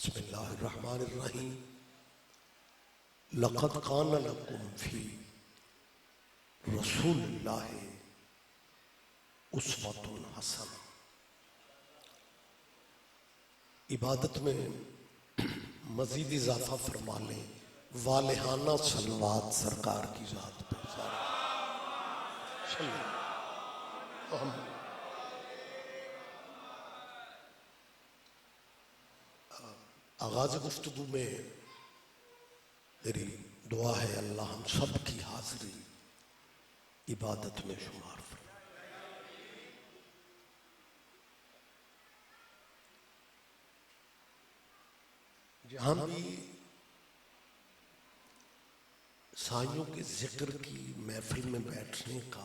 بسم اللہ الرحمن الرحیم لقد کان لکم فی رسول اللہ اسوۃ حسنہ۔ عبادت میں مزید اضافہ فرما لیں، والہانہ صلوات سرکار کی ذات پہ آغاز گفتگو میں میری دعا ہے اللہ ہم سب کی حاضری عبادت میں شمار فرمائے۔ جہاں بھی سائیوں کے ذکر کی محفل میں بیٹھنے کا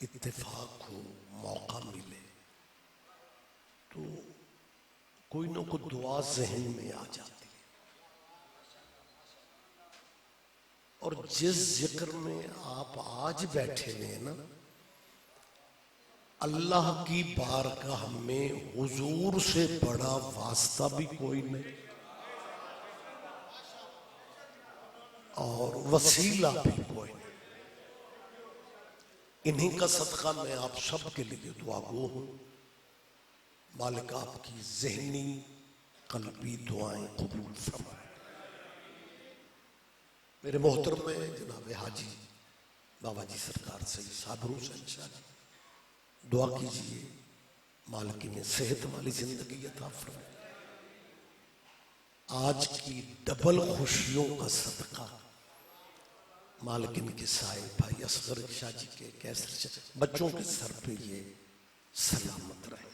اتفاق ہو، موقع ملے تو کوئی نہ کوئی دعا ذہن میں آ جاتی ہے، اور جس ذکر میں آپ آج بیٹھے ہوئے ہیں نا، اللہ کی بارگاہ میں حضور سے بڑا واسطہ بھی کوئی نہیں اور وسیلہ بھی کوئی نہیں۔ انہی کا صدقہ میں آپ سب کے لیے دعا گو ہوں، مالک آپ کی ذہنی قلبی دعائیں قبول فرمائے۔ میرے محترم میں جناب حاجی بابا جی سرکار سید صابر حسین شاہ جی، دعا کیجئے مالک نے صحت والی زندگی عطا فرمائے۔ آج کی ڈبل خوشیوں کا صدقہ مالک ان کے سائے بھائی اصغر شاہ جی کے کیسر شاہ بچوں کے سر پہ یہ سلامت رہے۔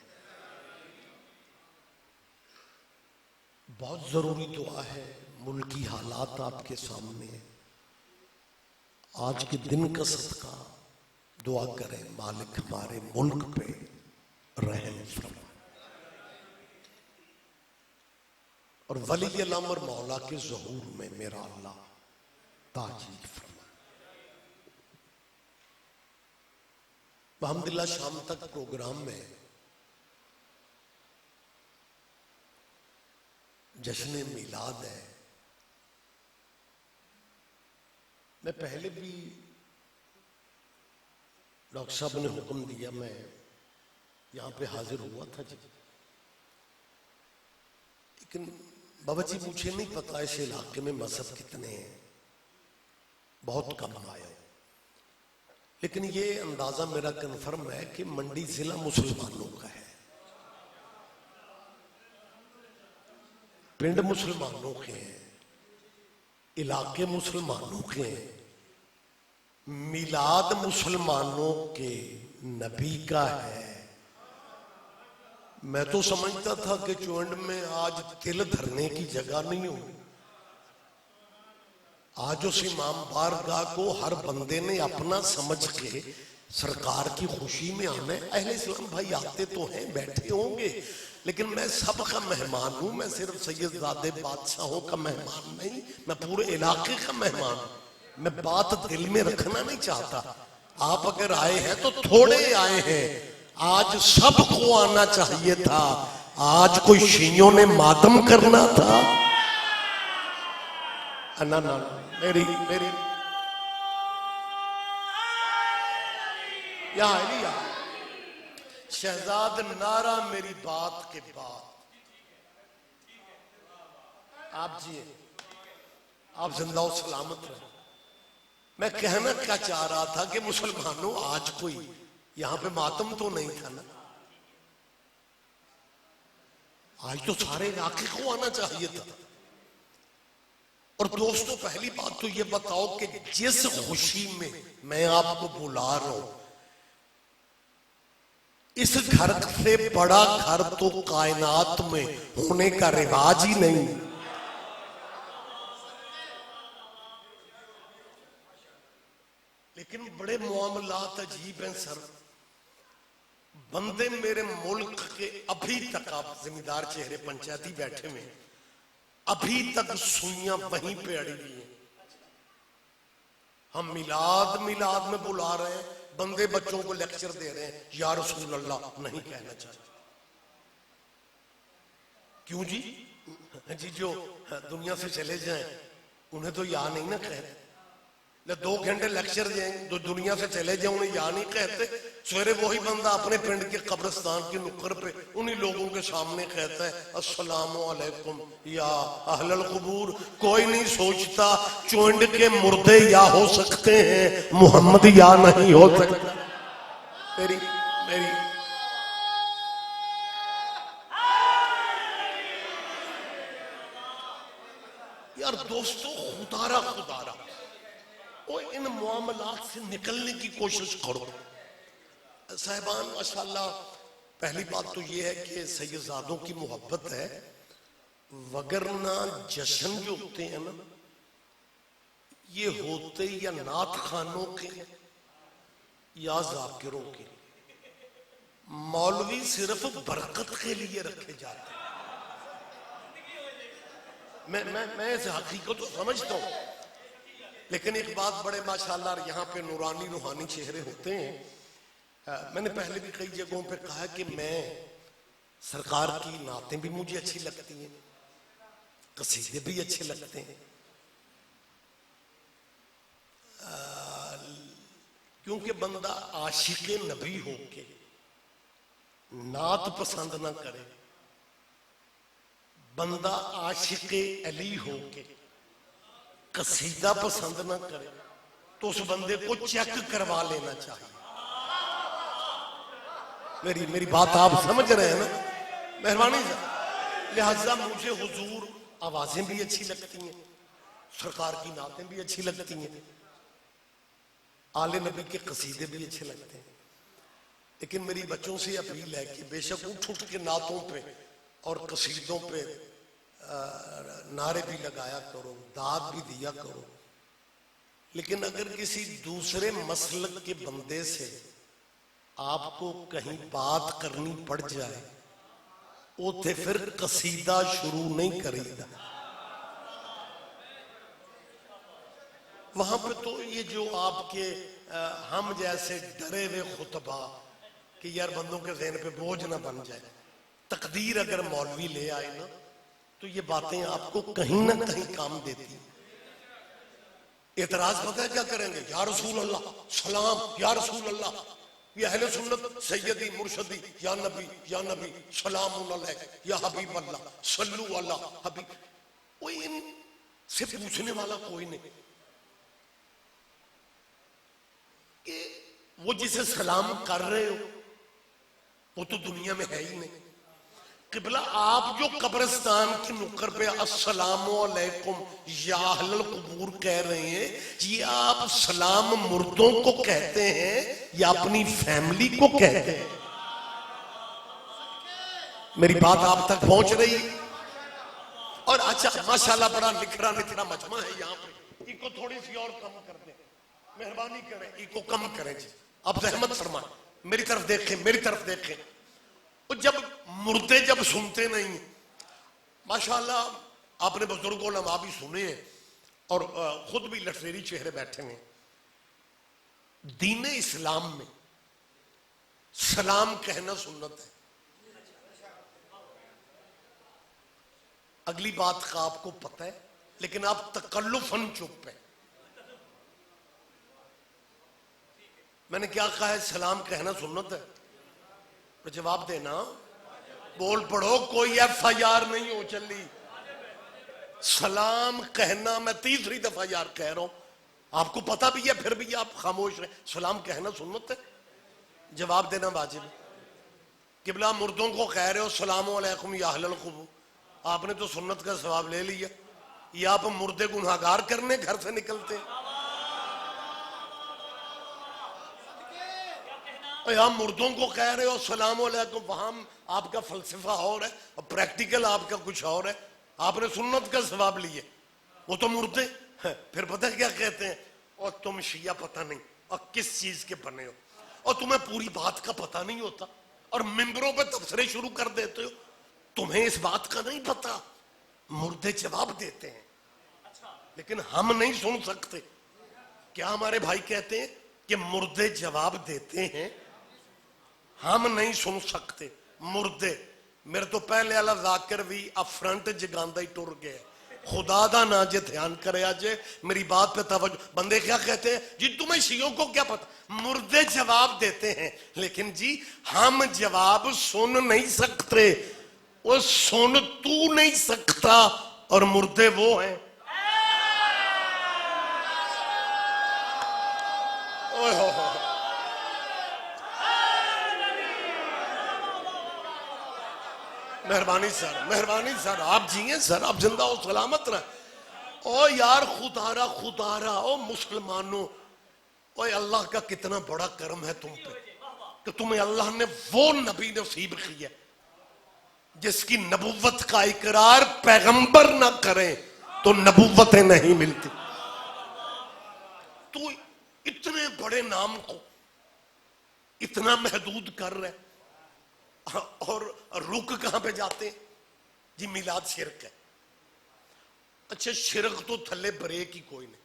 بہت ضروری دعا ہے، ملکی حالات آپ کے سامنے ہیں، آج کے دن کا صدقہ دعا کریں مالک ہمارے ملک پہ رحم فرمائے اور ولی الامر مولا کے ظہور میں میرا اللہ تاجیل فرمائے۔ الحمدللہ شام تک پروگرام میں جشن میلاد ہے۔ میں پہلے بھی ڈاکٹر صاحب نے حکم دیا، میں یہاں پہ حاضر ہوا تھا جی، لیکن بابا جی مجھے نہیں پتا اس علاقے میں مذہب کتنے ہیں، بہت کم آئے، لیکن یہ اندازہ میرا کنفرم ہے کہ منڈی ضلع مسلمانوں کا ہے، پنڈ مسلمانوں کے ہیں، علاقے مسلمانوں کے ہیں، میلاد مسلمانوں کے نبی کا ہے۔ میں تو سمجھتا تھا کہ چونڈ میں آج دل دھرنے کی جگہ نہیں ہو، آج اس امام بارگاہ کو ہر بندے نے اپنا سمجھ کے سرکار کی خوشی میں آنا ہے۔ اہل اسلام بھائی آتے تو ہیں، بیٹھے ہوں گے، لیکن میں سب کا مہمان ہوں، میں صرف سید زادے بادشاہوں کا مہمان نہیں، میں پورے علاقے کا مہمان ہوں۔ میں بات دل میں رکھنا نہیں چاہتا، آپ اگر آئے ہیں تو تھوڑے آئے ہیں، آج سب کو آنا چاہیے تھا، آج کوئی شیعوں نے ماتم کرنا تھا۔ نا نا میری یہاں علیہ شہزاد نعرہ میری بات کے بعد آپ جی آپ زندہ و سلامت رہے۔ میں کہنا کیا چاہ رہا تھا کہ مسلمانوں آج کوئی یہاں پہ ماتم تو نہیں تھا نا، آج تو سارے علاقے کو آنا چاہیے تھا۔ اور دوستو پہلی بات تو یہ بتاؤ کہ جس خوشی میں آپ کو بلا رہا ہوں، اس گھر سے بڑا گھر تو کائنات میں ہونے کا رواج ہی نہیں۔ لیکن بڑے معاملات عجیب ہیں سر، بندے میرے ملک کے ابھی تک، آپ زمیندار چہرے پنچایتی بیٹھے ہوئے، ابھی تک سوئیاں وہیں پہ اڑی ہوئی ہیں۔ ہم میلاد میں بلا رہے ہیں، بندے بچوں کو لیکچر دے رہے ہیں یا رسول اللہ نہیں کہنا چاہتے۔ کیوں جی؟ جی جو دنیا سے چلے جائیں انہیں تو یا نہیں نہ کہتے. 2 گھنٹے لیکچر دیں جو دنیا سے چلے جائیں انہیں یا نہیں کہتے. سویرے وہی بندہ اپنے پنڈ کے قبرستان کی نکڑ پہ انہی لوگوں کے سامنے کہتا ہے السلام علیکم یا اہل القبور. کوئی نہیں سوچتا چونڈ کے مردے یا ہو سکتے ہیں محمد یا نہیں ہو سکتا. میری یار دوستو خدا را وہ ان معاملات سے نکلنے کی کوشش کرو. صاحبان ماشاءاللہ پہلی بات تو یہ ہے کہ سیدزادوں کی محبت ہے، وگرنہ جشن جو ہوتے ہیں نا یہ ہوتے یا نعت خانوں کے یا ذاکروں کے. مولوی صرف برکت کے لیے رکھے جاتے ہیں. میں اس حقیقت کو سمجھتا ہوں، لیکن ایک بات بڑے ماشاءاللہ یہاں پہ نورانی روحانی چہرے ہوتے ہیں. میں نے پہلے بھی کئی جگہوں پہ کہا کہ میں سرکار کی نعتیں بھی مجھے اچھی لگتی ہیں، قصیدے بھی اچھے لگتے ہیں، کیونکہ بندہ عاشق نبی ہو کے نعت پسند نہ کرے، بندہ عاشق علی ہو کے قصیدہ پسند نہ کرے تو اس بندے کو چیک کروا لینا چاہیے. میری بات آپ سمجھ رہے ہیں نا؟ مہربانی سے. لہذا مجھے حضور آوازیں بھی اچھی لگتی ہیں، سرکار کی نعتیں بھی اچھی لگتی ہیں، آل نبی کے قصیدے بھی اچھے لگتے ہیں. لیکن میری بچوں سے اپیل ہے کہ بے شک اٹھ کے نعتوں پہ اور قصیدوں پہ نعرے بھی لگایا کرو، داد بھی دیا کرو، لیکن اگر کسی دوسرے مسلک کے بندے سے آپ کو کہیں بات کرنی پڑ جائے اوتھے پھر قصیدہ شروع نہیں کرے گا. وہاں پہ تو یہ جو آپ کے ہم جیسے ڈرے ہوئے خطبہ کہ یار بندوں کے ذہن پہ بوجھ نہ بن جائے، تقدیر اگر مولوی لے آئے نا تو یہ باتیں آپ کو کہیں نہ کہیں کام دیتی ہیں. اعتراض پتہ ہے کیا کریں گے؟ یا رسول اللہ سلام، یا رسول اللہ، یا اہل سنت سیدی مرشدی، یا نبی سلام علیک یا حبیب اللہ صلو علی حبیب. کوئی ان سے پوچھنے والا کوئی نہیں کہ وہ جسے سلام کر رہے ہو وہ تو دنیا میں ہے ہی نہیں. قبلہ آپ جو قبرستان کی نکر پہ السلام علیکم یا اہل القبور کہہ رہے ہیں، یہ آپ سلام مردوں کو کہتے ہیں یا اپنی فیملی کو کہتے ہیں؟ میری بات آپ تک پہنچ رہی ہے؟ اور اچھا ماشاءاللہ بڑا نکھرا مجمع ہے یہاں پہ، ان کو تھوڑی سی اور کم کر دیں، مہربانی کریں، ان کو کم کریں جی. اب زحمت فرمائیں، میری طرف دیکھیں. جب مردے جب سنتے نہیں، ماشاءاللہ آپ نے بزرگ علماء بھی سنے ہیں اور خود بھی لٹریری چہرے بیٹھے ہیں. دین اسلام میں سلام کہنا سنت ہے. اگلی بات کا آپ کو پتہ ہے لیکن آپ تکلفاً چپ ہیں. میں نے کیا کہا ہے؟ سلام کہنا سنت ہے. تو جواب دینا، بول پڑھو، کوئی ایف آئی آر نہیں ہو چلی. سلام کہنا، میں تیسری دفعہ یار کہہ رہا ہوں، آپ کو پتہ بھی ہے پھر بھی آپ خاموش رہے. سلام کہنا سنت ہے، جواب دینا واجب ہے. قبلہ مردوں کو کہہ رہے ہو السلام علیکم یا اہل القبور، آپ نے تو سنت کا ثواب لے لیا. یہ آپ مردے گناہگار کرنے گھر سے نکلتے ہیں. یہاں مردوں کو کہہ رہے ہو السلام علیکم، وہاں آپ کا فلسفہ اور ہے اور پریکٹیکل آپ کا کچھ اور ہے. آپ نے سنت کا ثواب لیے، وہ تو مردے ہیں. پھر پتہ کیا کہتے ہیں؟ اور تم شیعہ پتہ نہیں اور کس چیز کے بنے ہو، اور تمہیں پوری بات کا پتہ نہیں ہوتا اور ممبروں پہ تبصرے شروع کر دیتے ہو. تمہیں اس بات کا نہیں پتہ. مردے جواب دیتے ہیں لیکن ہم نہیں سن سکتے. کیا ہمارے بھائی کہتے ہیں کہ مردے جواب دیتے ہیں؟ ہم نہیں سن سکتے. مردے میرے تو پہلے والا ذاکر بھی اب فرنٹ جگاندہ ہی ٹر گیا. خدا دا نا جے دھیان کرے آجے میری بات پہ توجہ. بندے کیا کہتے ہیں جی تمہیں شیعوں کو کیا پتا, مردے جواب دیتے ہیں, لیکن جی ہم جواب سن نہیں سکتے, وہ سن تو نہیں سکتا اور مردے وہ ہیں. مہربانی سر, مہربانی سر, آپ جیئیں سر, آپ زندہ ہو سلامت رہیں. او یار خدارا او مسلمانوں, او اللہ کا کتنا بڑا کرم ہے تم پہ کہ تمہیں اللہ نے وہ نبی نصیب کیا جس کی نبوت کا اقرار پیغمبر نہ کریں تو نبوتیں نہیں ملتی. تو اتنے بڑے نام کو اتنا محدود کر رہے اور رک کہاں پہ جاتے ہیں جی میلاد شرک ہے. اچھا شرک تو تھلے بریک ہی کوئی نہیں.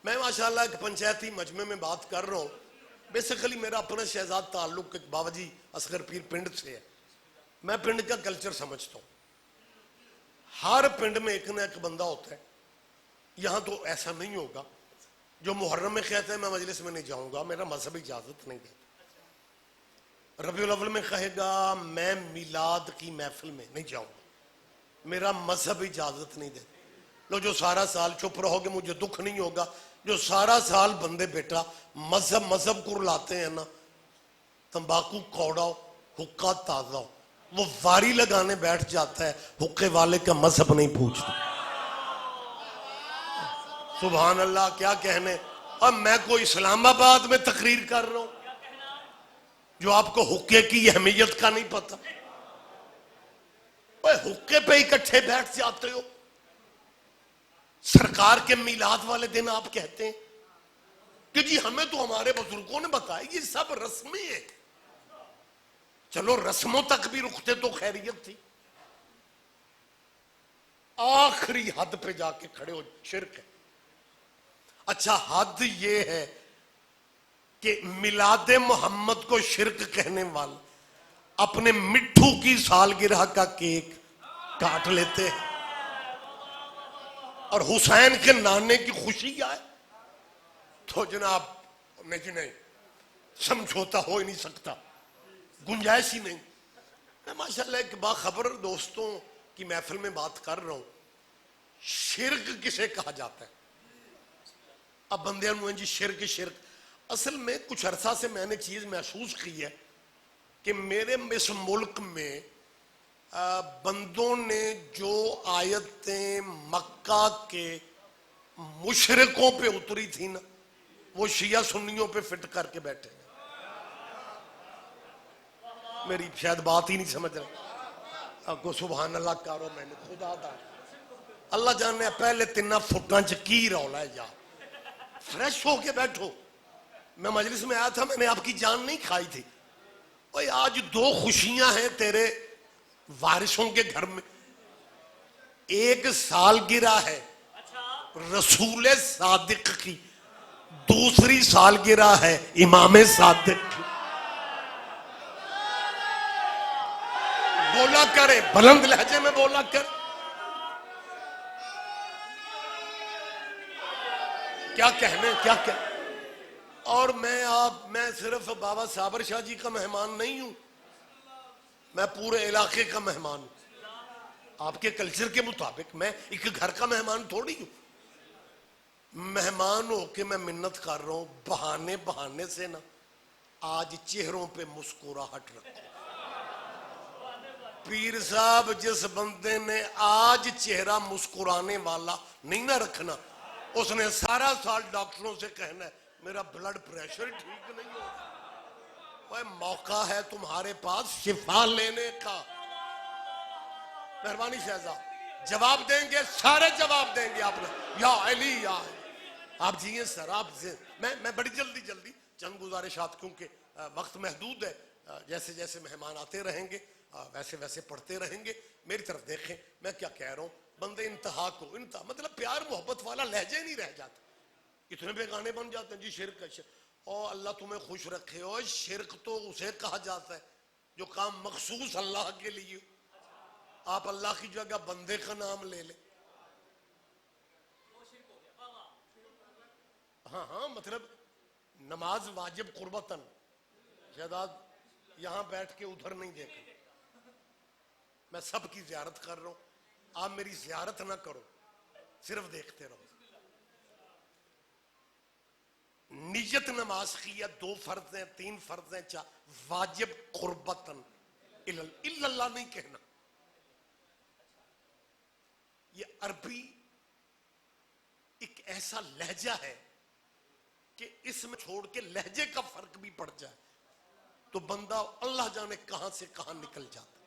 میں ماشاءاللہ ایک پنچایتی مجمع میں بات کر رہا ہوں. بیسیکلی میرا اپنا شہزاد تعلق ایک بابا جی اصغر پیر پنڈ سے ہے. میں پنڈ کا کلچر سمجھتا ہوں. ہر پنڈ میں ایک نہ ایک بندہ ہوتا ہے. یہاں تو ایسا نہیں ہوگا جو محرم میں کہتا ہے میں مجلس میں نہیں جاؤں گا, میرا مذہب اجازت نہیں دیتا. ربیع الاول میں کہے گا میں میلاد کی محفل میں نہیں جاؤں گا, میرا مذہب اجازت نہیں دیتا. لو جو سارا سال چپ رہو گے مجھے دکھ نہیں ہوگا. جو سارا سال بندے بیٹا مذہب کو رلاتے ہیں نا, تمباکو کوڑا ہو حقہ تازہ ہو, وہ واری لگانے بیٹھ جاتا ہے, حقے والے کا مذہب نہیں پوچھتا. سبحان اللہ کیا کہنے. اب میں کوئی اسلام آباد میں تقریر کر رہا ہوں جو آپ کو حقے کی اہمیت کا نہیں پتا. حقے پہ اکٹھے بیٹھ جاتے ہو. سرکار کے میلاد والے دن آپ کہتے ہیں کہ جی ہمیں تو ہمارے بزرگوں نے بتایا یہ سب رسمی ہے. چلو رسموں تک بھی رکتے تو خیریت تھی. آخری حد پہ جا کے کھڑے ہو شرک ہے. اچھا حد یہ ہے کہ میلاد محمد کو شرک کہنے والے اپنے مٹھو کی سالگرہ کا کیک کاٹ لیتے ہیں اور حسین کے نانے کی خوشی آئے تو جناب نہیں سمجھوتا ہو ہی نہیں سکتا, گنجائش ہی نہیں. میں ماشاءاللہ ایک باخبر دوستوں کی محفل میں بات کر رہا ہوں. شرک کسے کہا جاتا ہے؟ اب بندے ہوئے جی شرک. اصل میں کچھ عرصہ سے میں نے چیز محسوس کی ہے کہ میرے اس ملک میں بندوں نے جو آیتیں مکہ کے مشرکوں پہ اتری تھی نا وہ شیعہ سنیوں پہ فٹ کر کے بیٹھے. میری شاید بات ہی نہیں سمجھ رہے. آپ کو سبحان اللہ کارو میں نے خدا دا اللہ جانے پہلے تینہ فٹاں چ کی رولا ہے. جا فریش ہو کے بیٹھو. میں مجلس میں آیا تھا, میں نے آپ کی جان نہیں کھائی تھی. اوہ آج 2 خوشیاں ہیں تیرے وارثوں کے گھر میں. ایک سالگرہ ہے رسول صادق کی, دوسری سالگرہ ہے امام صادق کی. بولا کرے بلند لہجے میں بولا کر. کیا کہنے کیا کہنے. اور میں صرف بابا صابر شاہ جی کا مہمان نہیں ہوں, میں پورے علاقے کا مہمان ہوں. آپ کے کلچر کے مطابق میں ایک گھر کا مہمان تھوڑی ہوں. مہمان ہو کے میں منت کر رہا ہوں بہانے سے نا آج چہروں پہ مسکراہٹ رکھو. پیر صاحب جس بندے نے آج چہرہ مسکرانے والا نہیں نہ رکھنا اس نے سارا سال ڈاکٹروں سے کہنا ہے میرا بلڈ پریشر ٹھیک نہیں ہو. موقع ہے تمہارے پاس شفا لینے کا. مہربانی شہزاد جواب دیں گے, سارے جواب دیں گے. آپ نے یا علی یا آپ جیئے سر. آپ میں بڑی جلدی چند گزارشات کیونکہ وقت محدود ہے. جیسے جیسے مہمان آتے رہیں گے ویسے ویسے پڑھتے رہیں گے. میری طرف دیکھیں میں کیا کہہ رہا ہوں. بندے انتہا مطلب پیار محبت والا لہجہ نہیں رہ جاتا. اتنے بے گانے بن جاتے ہیں جی شرک ہے. او اللہ تمہیں خوش رکھے. او شرک تو اسے کہا جاتا ہے جو کام مخصوص اللہ کے لیے ہو، آپ اللہ کی جگہ بندے کا نام لے لیں. ہاں ہاں، مطلب نماز واجب قربتاً، شہزاد یہاں بیٹھ کے ادھر نہیں دیکھیں، میں سب کی زیارت کر رہا ہوں، آپ میری زیارت نہ کرو، صرف دیکھتے رہو. نیت نماز کی ہے، 2 فرض ہیں 3 فرض ہیں، واجب قربتاً، الا اللہ نہیں کہنا. یہ عربی ایک ایسا لہجہ ہے کہ اس میں چھوڑ کے لہجے کا فرق بھی پڑ جائے تو بندہ اللہ جانے کہاں سے کہاں نکل جاتا.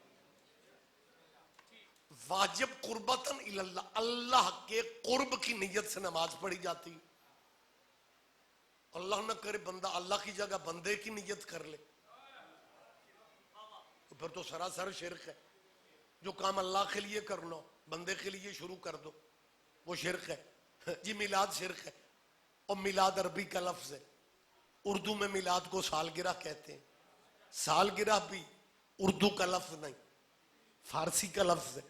واجب قربتاً الی اللہ، اللہ کے قرب کی نیت سے نماز پڑھی جاتی. اللہ نہ کرے بندہ اللہ کی جگہ بندے کی نیت کر لے تو پھر تو سراسر شرک ہے. جو کام اللہ کے لیے کرنا بندے کے لیے شروع کر دو وہ شرک ہے. جی میلاد شرک ہے، اور میلاد عربی کا لفظ ہے، اردو میں میلاد کو سالگرہ کہتے ہیں. سالگرہ بھی اردو کا لفظ نہیں، فارسی کا لفظ ہے،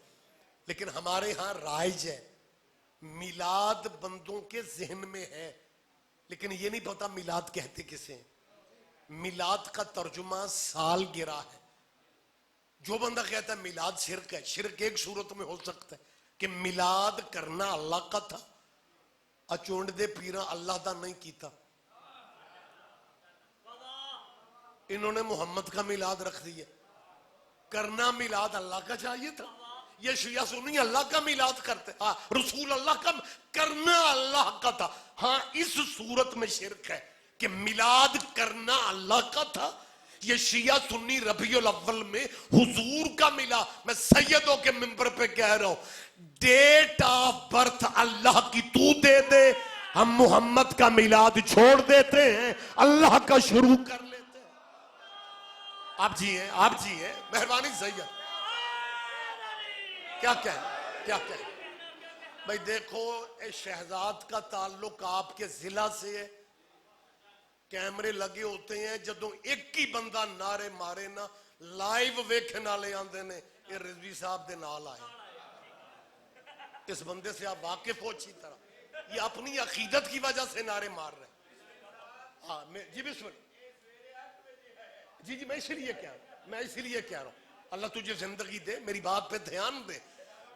لیکن ہمارے ہاں رائج ہے. میلاد بندوں کے ذہن میں ہے لیکن یہ نہیں پتا میلاد کہتے کسے ہیں. میلاد کا ترجمہ سالگرہ ہے. جو بندہ کہتا ہے میلاد شرک ہے، شرک ایک صورت میں ہو سکتا ہے کہ میلاد کرنا اللہ کا تھا، اچونڈ دے پیرا اللہ دا نہیں کیتا، انہوں نے محمد کا میلاد رکھ دیا. کرنا میلاد اللہ کا چاہیے تھا. یہ شیعہ سنی اللہ کا میلاد کرتے، ہاں رسول اللہ کا، کرنا اللہ کا تھا. ہاں اس صورت میں شرک ہے کہ میلاد کرنا اللہ کا تھا. یہ شیعہ سنی ربیع الاول میں حضور کا میلاد، میں سیدوں کے منبر پہ کہہ رہا ہوں، ڈیٹ آف برتھ اللہ کی تو دے دے، ہم محمد کا میلاد چھوڑ دیتے ہیں، اللہ کا شروع کر لیتے ہیں. آپ جی ہیں، آپ جی ہیں، مہربانی سید کیا کہیں بھائی. دیکھو شہزاد کا تعلق آپ کے ضلع سے ہے، کیمرے لگے ہوتے ہیں، جدوں ایک ہی بندہ نعرے مارے نا لائیو ویکھن والے آندے نے یہ رضوی صاحب دے نال آئے. اس بندے سے آپ واقف ہو اچھی طرح، یہ اپنی عقیدت کی وجہ سے نعرے مار رہے ہیں. ہاں جی بسم اللہ. جی میں اسی لیے کہہ رہا ہوں اللہ تجھے زندگی دے، میری بات پہ دھیان دے.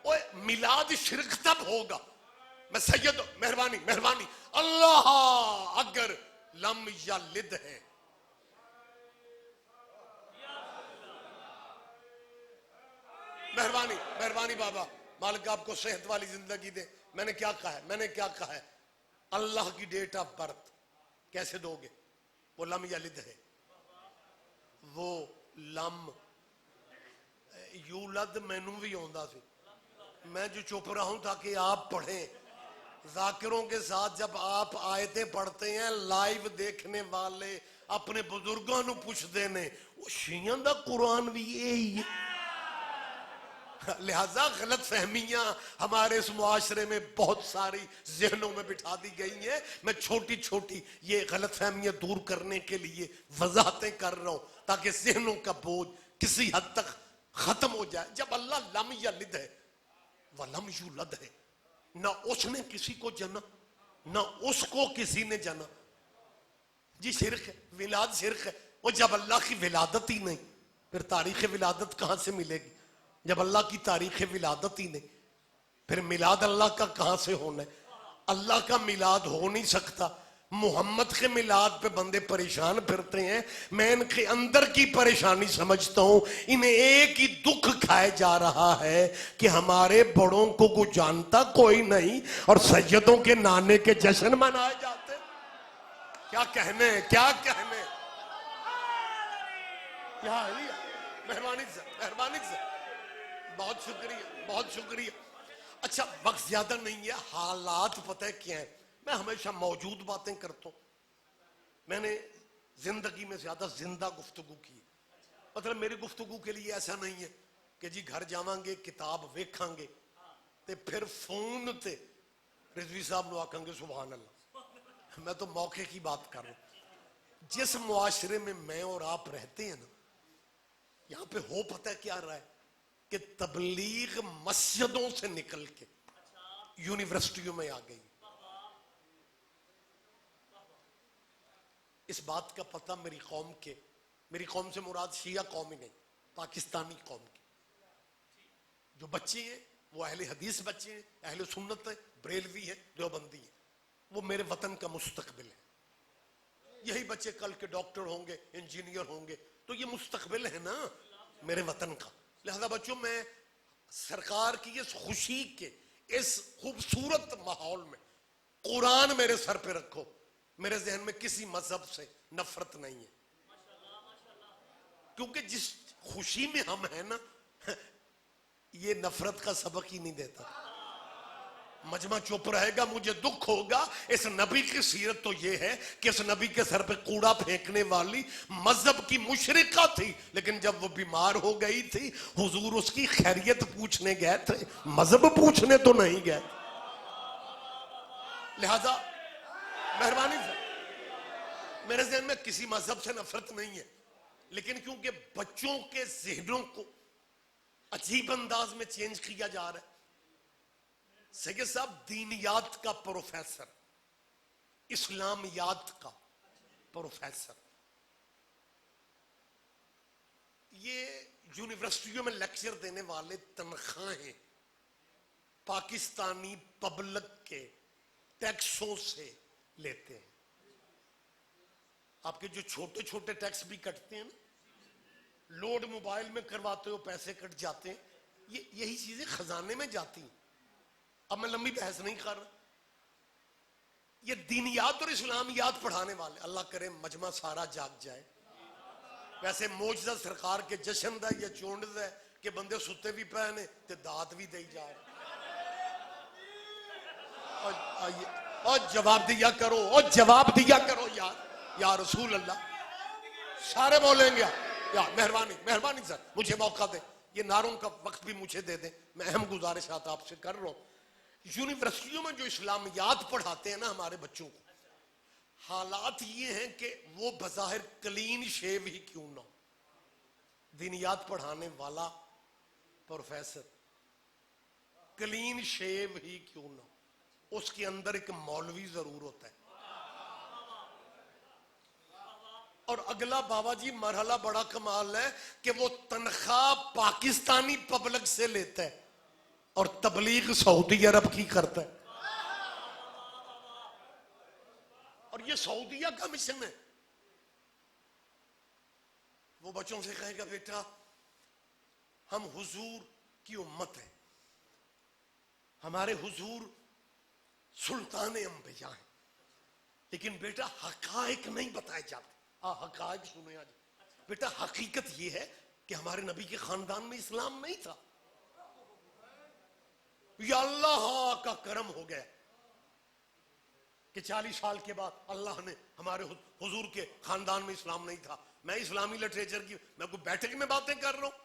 اوے میلاد شرک تب ہوگا، میں سید مہربانی اللہ اگر لم یلد ہے، مہربانی بابا، مالک آپ کو صحت والی زندگی دے. میں نے کیا کہا ہے اللہ کی ڈیٹ آف برتھ کیسے دو گے؟ وہ لم یلد ہے، وہ لم یولد مینوں بھی ہوندا سی، میں جو چپ رہا ہوں تاکہ آپ پڑھیں. ذاکروں کے ساتھ جب آپ آیتیں پڑھتے ہیں لائیو دیکھنے والے اپنے بزرگوں نو پوچھتے ہیں وہ شیعہ دا قرآن بھی یہی ہے. لہذا غلط فہمیاں ہمارے اس معاشرے میں بہت ساری ذہنوں میں بٹھا دی گئی ہیں. میں چھوٹی یہ غلط فہمیاں دور کرنے کے لیے وضاحتیں کر رہا ہوں تاکہ ذہنوں کا بوجھ کسی حد تک ختم ہو جائے. جب اللہ لم یلد ہے ولم یولد ہے، نہ اس نے کسی کو جنا نہ اس کو کسی نے جنا، جی شرک ہے، ولاد شرک ہے. وہ جب اللہ کی ولادت ہی نہیں پھر تاریخ ولادت کہاں سے ملے گی؟ جب اللہ کی تاریخ ولادت ہی نہیں پھر میلاد اللہ کا کہاں سے ہونا ہے؟ اللہ کا میلاد ہو نہیں سکتا. محمد کے میلاد پہ بندے پریشان پھرتے ہیں. میں ان کے اندر کی پریشانی سمجھتا ہوں، انہیں ایک ہی دکھ کھائے جا رہا ہے کہ ہمارے بڑوں کو جانتا کوئی نہیں اور سیدوں کے نانے کے جشن منائے جاتے. کیا کہنے مہربانی سے بہت شکریہ. اچھا وقت زیادہ نہیں ہے، حالات پتہ ہے کیا ہیں، میں ہمیشہ موجود باتیں کرتا ہوں. میں نے زندگی میں زیادہ زندہ گفتگو کی، مطلب میری گفتگو کے لیے ایسا نہیں ہے کہ جی گھر جاواں گے کتاب ویکھاں گے تے پھر فون تے رضوی صاحب نو آکھاں گے سبحان اللہ. میں تو موقع کی بات کر رہا ہوں. جس معاشرے میں میں اور آپ رہتے ہیں نا یہاں پہ ہو پتہ کیا رہا ہے کہ تبلیغ مسجدوں سے نکل کے یونیورسٹیوں میں آ گئی. اس بات کا پتہ میری قوم سے مراد شیعہ قوم ہی نہیں، پاکستانی قوم کی جو بچے ہیں وہ اہل حدیث بچے ہیں، اہل سنت ہے، بریلوی ہے، دیوبندی ہے، وہ میرے وطن کا مستقبل ہے. یہی بچے کل کے ڈاکٹر ہوں گے، انجینئر ہوں گے، تو یہ مستقبل ہے نا میرے وطن کا. لہذا بچوں، میں سرکار کی اس خوشی کے اس خوبصورت ماحول میں قرآن میرے سر پہ رکھو، میرے ذہن میں کسی مذہب سے نفرت نہیں ہے، کیونکہ جس خوشی میں ہم ہیں نا یہ نفرت کا سبق ہی نہیں دیتا. مجمع چپ رہے گا، مجھے دکھ ہوگا. اس نبی کی سیرت تو یہ ہے کہ اس نبی کے سر پہ کوڑا پھینکنے والی مذہب کی مشرکہ تھی، لیکن جب وہ بیمار ہو گئی تھی حضور اس کی خیریت پوچھنے گئے تھے، مذہب پوچھنے تو نہیں گئے. لہذا مہربانی سے، میرے ذہن میں کسی مذہب سے نفرت نہیں ہے، لیکن کیونکہ بچوں کے ذہنوں کو عجیب انداز میں چینج کیا جا رہا ہے. سید صاحب دینیات کا پروفیسر، اسلامیات کا پروفیسر، یہ یونیورسٹیوں میں لیکچر دینے والے تنخواہیں پاکستانی پبلک کے ٹیکسوں سے لیتے ہیں. آپ کے جو چھوٹے چھوٹے ٹیکس بھی کٹتے ہیں نا، لوڈ موبائل میں کرواتے ہو پیسے کٹ جاتے ہیں، یہی چیزیں خزانے میں جاتی ہیں. اب میں لمبی بحث نہیں کر رہا. یہ دینیات اور اسلامیات پڑھانے والے، اللہ کرے مجمع سارا جاگ جائے. ویسے موجزہ سرکار کے جشن دا یہ چونڈ ہے کہ بندے ستے بھی پہنے تے دات بھی دے جائے. اور جواب دیا کرو، اور جواب دیا کرو یار، یا رسول اللہ. سارے بولیں گے یا مہربانی سر مجھے موقع دے، یہ نعروں کا وقت بھی مجھے دے دیں. میں اہم گزارشات آپ سے کر رہا ہوں. یونیورسٹیوں میں جو اسلامیات پڑھاتے ہیں نا ہمارے بچوں کو، حالات یہ ہیں کہ وہ بظاہر کلین شیو ہی کیوں نہ ہو، دینیات پڑھانے والا پروفیسر کلین شیو ہی کیوں نہ ہو، اس کے اندر ایک مولوی ضرور ہوتا ہے. اور اگلا بابا جی مرحلہ بڑا کمال ہے کہ وہ تنخواہ پاکستانی پبلک سے لیتا ہے اور تبلیغ سعودی عرب کی کرتا ہے. اور یہ سعودیہ کا مشن ہے. وہ بچوں سے کہے گا بیٹا ہم حضور کی امت ہیں، ہمارے حضور سلطان انبیاء ہیں، لیکن بیٹا حقائق نہیں بتائے جاتے. حقائق سنیں آج بیٹا، حقیقت یہ ہے کہ ہمارے نبی کے خاندان میں اسلام نہیں تھا. یا اللہ کا کرم ہو گیا کہ 40 سال کے بعد اللہ نے ہمارے حضور کے خاندان میں اسلام نہیں تھا. میں اسلامی لٹریچر کی، میں کوئی بیٹھک میں باتیں کر رہا ہوں،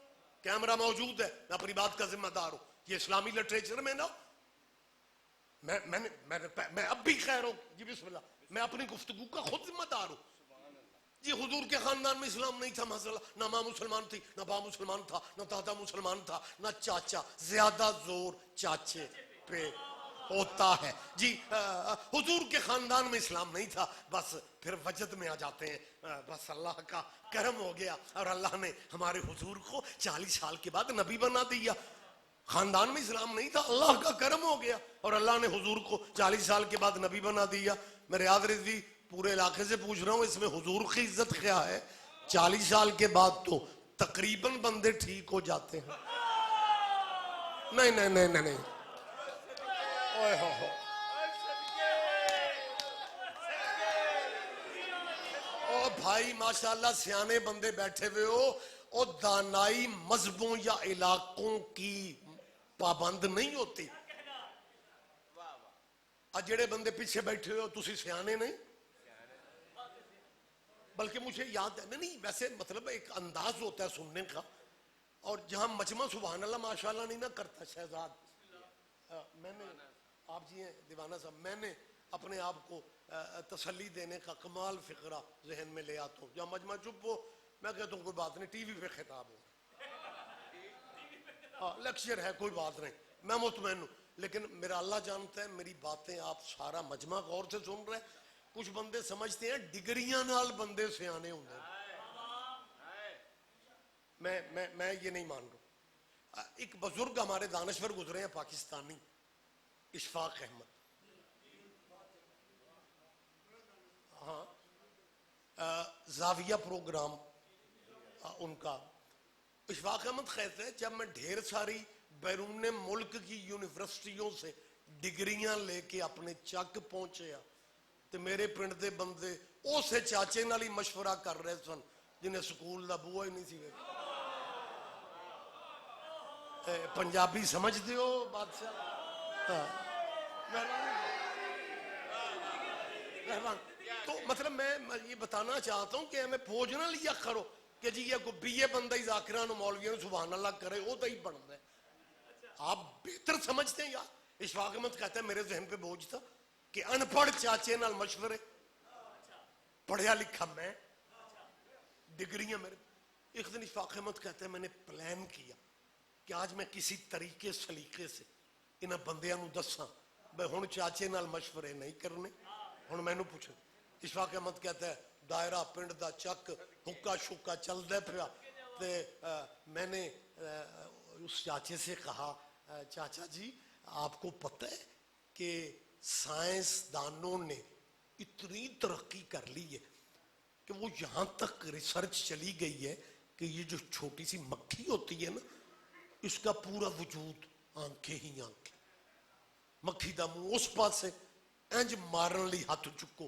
کیمرہ موجود ہے، میں اپنی بات کا ذمہ دار ہوں. یہ اسلامی لٹریچر میں نہ میں اب بھی خیر ہوں جی بسم اللہ، میں اپنی گفتگو کا خود ذمہ دار ہوں. جی حضور کے خاندان میں اسلام نہیں تھا مسئلہ، نہ ماں مسلمان تھی، نہ باپ مسلمان تھا، نہ دادا مسلمان تھا، نہ چاچا. زیادہ زور چاچے پہ ہوتا ہے. جی حضور کے خاندان میں اسلام نہیں تھا، بس پھر وجد میں آ جاتے ہیں، بس اللہ کا کرم ہو گیا اور اللہ نے ہمارے حضور کو 40 سال کے بعد نبی بنا دیا. خاندان میں اسلام نہیں تھا، اللہ کا کرم ہو گیا اور اللہ نے حضور کو 40 سال کے بعد نبی بنا دیا. میرے یاد رضی پورے علاقے سے پوچھ رہا ہوں، اس میں حضور کی عزت کیا ہے؟ 40 سال کے بعد تو تقریباً بندے ٹھیک ہو جاتے ہیں. نہیں نہیں نہیں نہیں نہیں، اوئے ہو ہو. او بھائی ماشاءاللہ سیانے بندے بیٹھے ہوئے ہو، اور دانائی مذہبوں یا علاقوں کی پابند نہیں ہوتی. جڑے بندے پیچھے بیٹھے ہوئے ہو تسی سیانے نہیں، بلکہ مجھے یاد ہے نہیں، ویسے مطلب ایک انداز ہوتا ہے سننے کا. اور جہاں مجمع سبحان اللہ ماشاءاللہ نہیں نہ کرتا شہزاد، میں نے آپ جی ہیں دیوانہ صاحب، میں نے اپنے آپ کو تسلی دینے کا کمال فقرہ ذہن میں لے آتا ہوں. جہاں مجمع چپ ہو میں کہتا ہوں کوئی بات نہیں، ٹی وی پہ خطاب ہو. لیکچر ہے کوئی بات نہیں، میں مطمئن ہوں، لیکن میرا اللہ جانتا ہے میری باتیں آپ سارا مجمع غور سے سن رہے ہیں۔ کچھ بندے سمجھتے ہیں ڈگریاں نال بندے سیانے ہوں گے، میں یہ نہیں مان رہا۔ ایک بزرگ ہمارے دانشور گزرے ہیں پاکستانی، اشفاق احمد، ہاں زاویہ پروگرام ان کا۔ اشفاق احمد کہتے ہیں جب میں ڈھیر ساری بیرون ملک کی یونیورسٹیوں سے ڈگریاں لے کے اپنے چک پہنچے تو میرے پنڈ دے بندے اسے چاچے نال ہی مشورہ کر رہے سن جنہیں سکول دا بوا ہی نہیں سی۔ پنجابی سمجھتے ہو بادشاہ؟ تو مطلب میں یہ بتانا چاہتا ہوں کہ ہمیں فوج نہ لیا کرو کہ جی یہ بی اے بندہ ہی ذاکرہ نو مولویوں سبحان اللہ کرے وہ تو ہی بنتا ہے۔ آپ بہتر سمجھتے ہیں یار۔ اشفاق احمد کہتا ہے میرے ذہن پہ بوجھ تھا کہ ان پڑھ چاچے نال مشورے، پڑھیا لکھا میں، ڈگریاں میرے۔ ایک دن اشفاق احمد کہتا ہے میں نے پلان کیا کہ آج میں کسی طریقے سلیقے سے انہاں بندیاں نو دساں بھئی ہن چاچے نال مشورے نہیں کرنے، ہن میں نو پوچھیں۔ اشفاق احمد کہتا ہے دائرہ پنڈ دا چک حکا شکا چل دے پھرا تے میں نے اس چاچے سے کہا چاچا جی آپ کو پتہ ہے کہ سائنس دانوں نے اتنی ترقی کر لی ہے کہ وہ یہاں تک ریسرچ چلی گئی ہے کہ یہ جو چھوٹی سی مکھی ہوتی ہے نا اس کا پورا وجود آنکھیں ہی آنکھیں، مکھی دا منہ اس پاس سے انج مارن لی ہاتھ چکو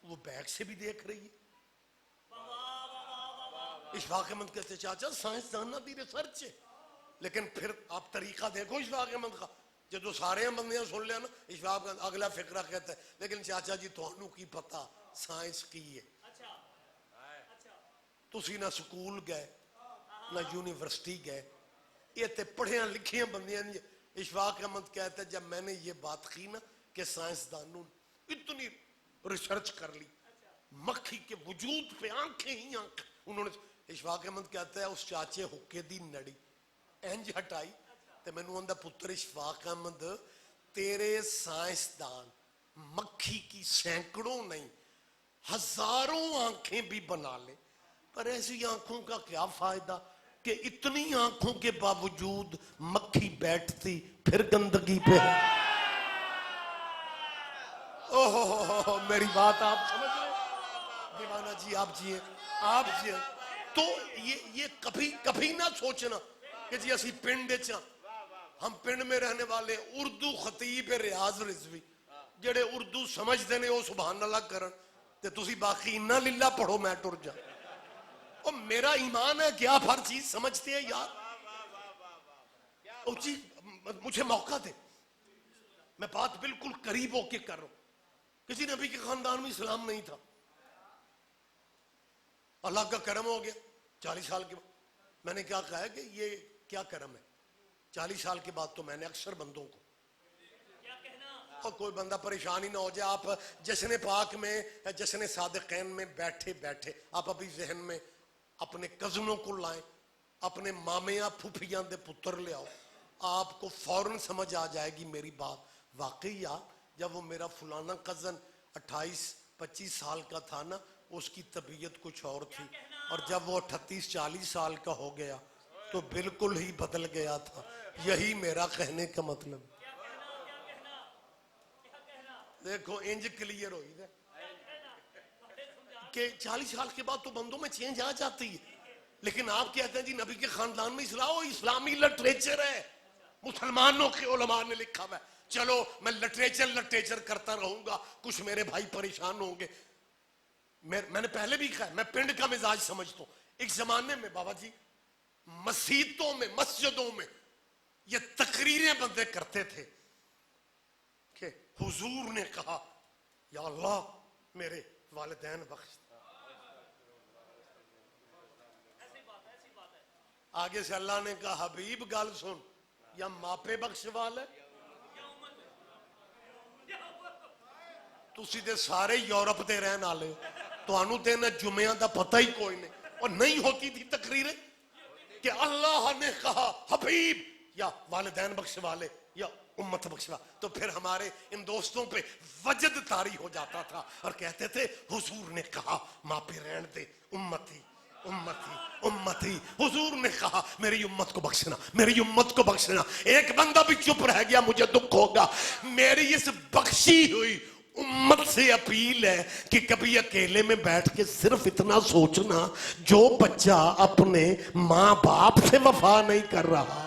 وہ بیک سے بھی دیکھ رہی ہے۔ اشفاق احمد کہتے چاچا سائنسدانہ دی ریسرچ ہے، لیکن پھر آپ طریقہ دیکھو اشفاق احمد کا جدو سارے بندیاں سن لیا نا اشفاق اگلا فقرہ کہتا ہے لیکن چاچا جی تھانوں کی پتہ سائنس کی ہے، تسی نہ سکول گئے نہ یونیورسٹی گئے، یہ تے پڑھیاں لکھیاں بندیاں نہیں۔ اشفاق احمد کہتا ہے جب میں نے یہ بات کی نا کہ سائنسدانوں اتنی ریسرچ کر لی مکھی کے وجود پہ آنکھیں ہی آنکھ، انہوں نے اشفاق احمد کہتا ہے اس چاچے حکے دی نڑی انج ہٹائی تے میں نو اندہ پتر اشفاق احمد تیرے سائنسدان مکھی کی سینکڑوں نہیں ہزاروں آنکھیں بھی بنا لے پر ایسی آنکھوں کا کیا فائدہ کہ اتنی آنکھوں کے باوجود مکھی بیٹھتی پھر گندگی پہ۔ اوہ میری بات آپ سمجھ رہے ہیں دیوانہ جی، آپ جی ہیں تو یہ کبھی نہ سوچنا کہ جی اسی پنڈ چاں ہم پنڈ میں رہنے والے اردو خطیب ریاض رضوی جڑے اردو سمجھ دینے وہ سبحان اللہ کرن تے تسی باقی انہا للہ پڑھو میں ٹر جا۔ اور میرا ایمان ہے کہ آپ ہر چیز سمجھتے ہیں یار۔ اور چیز مجھے موقع دے، میں بات بالکل قریب ہو کے کر رہا ہوں۔ کسی نبی کے خاندان میں اسلام نہیں تھا، اللہ کا کرم ہو گیا 40 سال کے بعد۔ میں نے کیا کہا ہے کہ یہ کیا کرم ہے 40 سال کے بعد تو میں نے اکثر بندوں کو، اور کوئی بندہ پریشان ہی نہ ہو جائے، آپ جشن پاک میں جشن صادقین میں بیٹھے بیٹھے آپ ابھی ذہن میں اپنے کزنوں کو لائیں، اپنے مامیاں پھوپھیاں دے پتر لے آؤ، آپ کو فوراً سمجھ آ جائے گی میری بات۔ واقعی یار جب وہ میرا فلانا کزن 28-25 سال کا تھا نا اس کی طبیعت کچھ اور تھی، اور جب وہ 38-40 سال کا ہو گیا تو بالکل ہی بدل گیا تھا۔ یہی میرا کہنے کا مطلب۔ دیکھو انج کلیئر ہوئی ہے کہ 40 سال کے بعد تو بندوں میں چینج آ جاتی ہے، لیکن آپ کہتے ہیں جی نبی کے خاندان میں اسلامی لٹریچر ہے، مسلمانوں کے علماء نے لکھا ہوا ہے۔ چلو میں لٹریچر کرتا رہوں گا، کچھ میرے بھائی پریشان ہوں گے۔ میں نے پہلے بھی کہا میں پنڈ کا مزاج سمجھتا ہوں۔ ایک زمانے میں بابا جی مسجدوں میں مسجدوں میں یہ تقریریں بندے کرتے تھے کہ حضور نے کہا یا اللہ میرے والدین بخش، آگے سے اللہ نے کہا حبیب گال سن یا ماپے بخشوال ہے۔ تسی دے سارے یورپ دے رہن آلے تو انہوں تے نہ جمعہ دا پتہ ہی کوئی نہیں، اور نہیں ہوتی تھی تقریریں۔ کہ اللہ نے کہا حبیب یا والدین بخشوا لے یا امت بخشوا، تو پھر ہمارے ان دوستوں پہ وجد طاری ہو جاتا تھا اور کہتے تھے حضور نے کہا ماں پہ رہن دے، امتی امتی امتی، حضور نے کہا میری امت کو بخشنا، میری امت کو بخشنا۔ ایک بندہ بھی چپ رہ گیا مجھے دکھ ہوگا۔ میری اس بخشی ہوئی امت سے اپیل ہے کہ کبھی اکیلے میں بیٹھ کے صرف اتنا سوچنا، جو بچہ اپنے ماں باپ سے وفا نہیں کر رہا،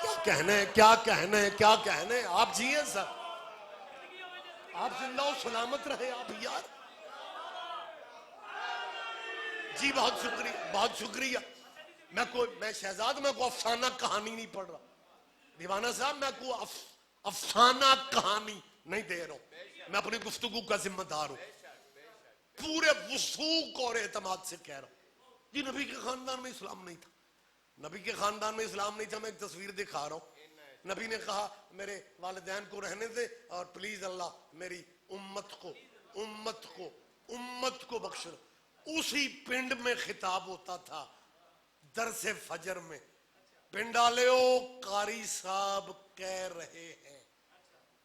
کیا کہنا ہے، کیا کہنا ہے، کیا کہنا ہے۔ آپ جیئے سر، آپ زندہ و سلامت رہے آپ یار۔ جی بہت شکریہ، بہت شکریہ۔ میں شہزاد میں کوئی افسانہ کہانی نہیں پڑھ رہا، دیوانہ صاحب میں کوئی افسانہ کہانی نہیں دے رہا ہوں، میں اپنی گفتگو کا ذمہ دار ہوں، پورے وثوق اور اعتماد سے کہہ رہا ہوں۔ جی نبی کے خاندان میں اسلام نہیں تھا، نبی کے خاندان میں اسلام نہیں تھا۔ میں ایک تصویر دکھا رہا ہوں، نبی نے کہا میرے والدین کو رہنے دے اور پلیز اللہ میری امت کو بخش۔ اسی پنڈ میں خطاب ہوتا تھا درس فجر میں، پنڈ والےو قاری صاحب کہہ رہے ہیں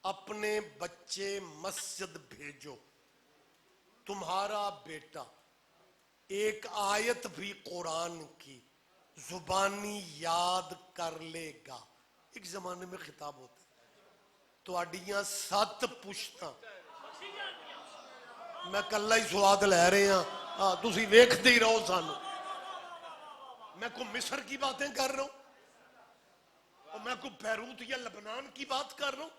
اپنے بچے مسجد بھیجو، تمہارا بیٹا ایک آیت بھی قرآن کی زبانی یاد کر لے گا۔ ایک زمانے میں خطاب ہوتا تو اڈیاں 7 پشتاں میں کلہ ہی سواد لے رہے ہیں، تسی ویکھتے ہی رہو سانو۔ میں کو مصر کی باتیں کر رہا ہوں اور میں کو بیروت یا لبنان کی بات کر رہا ہوں۔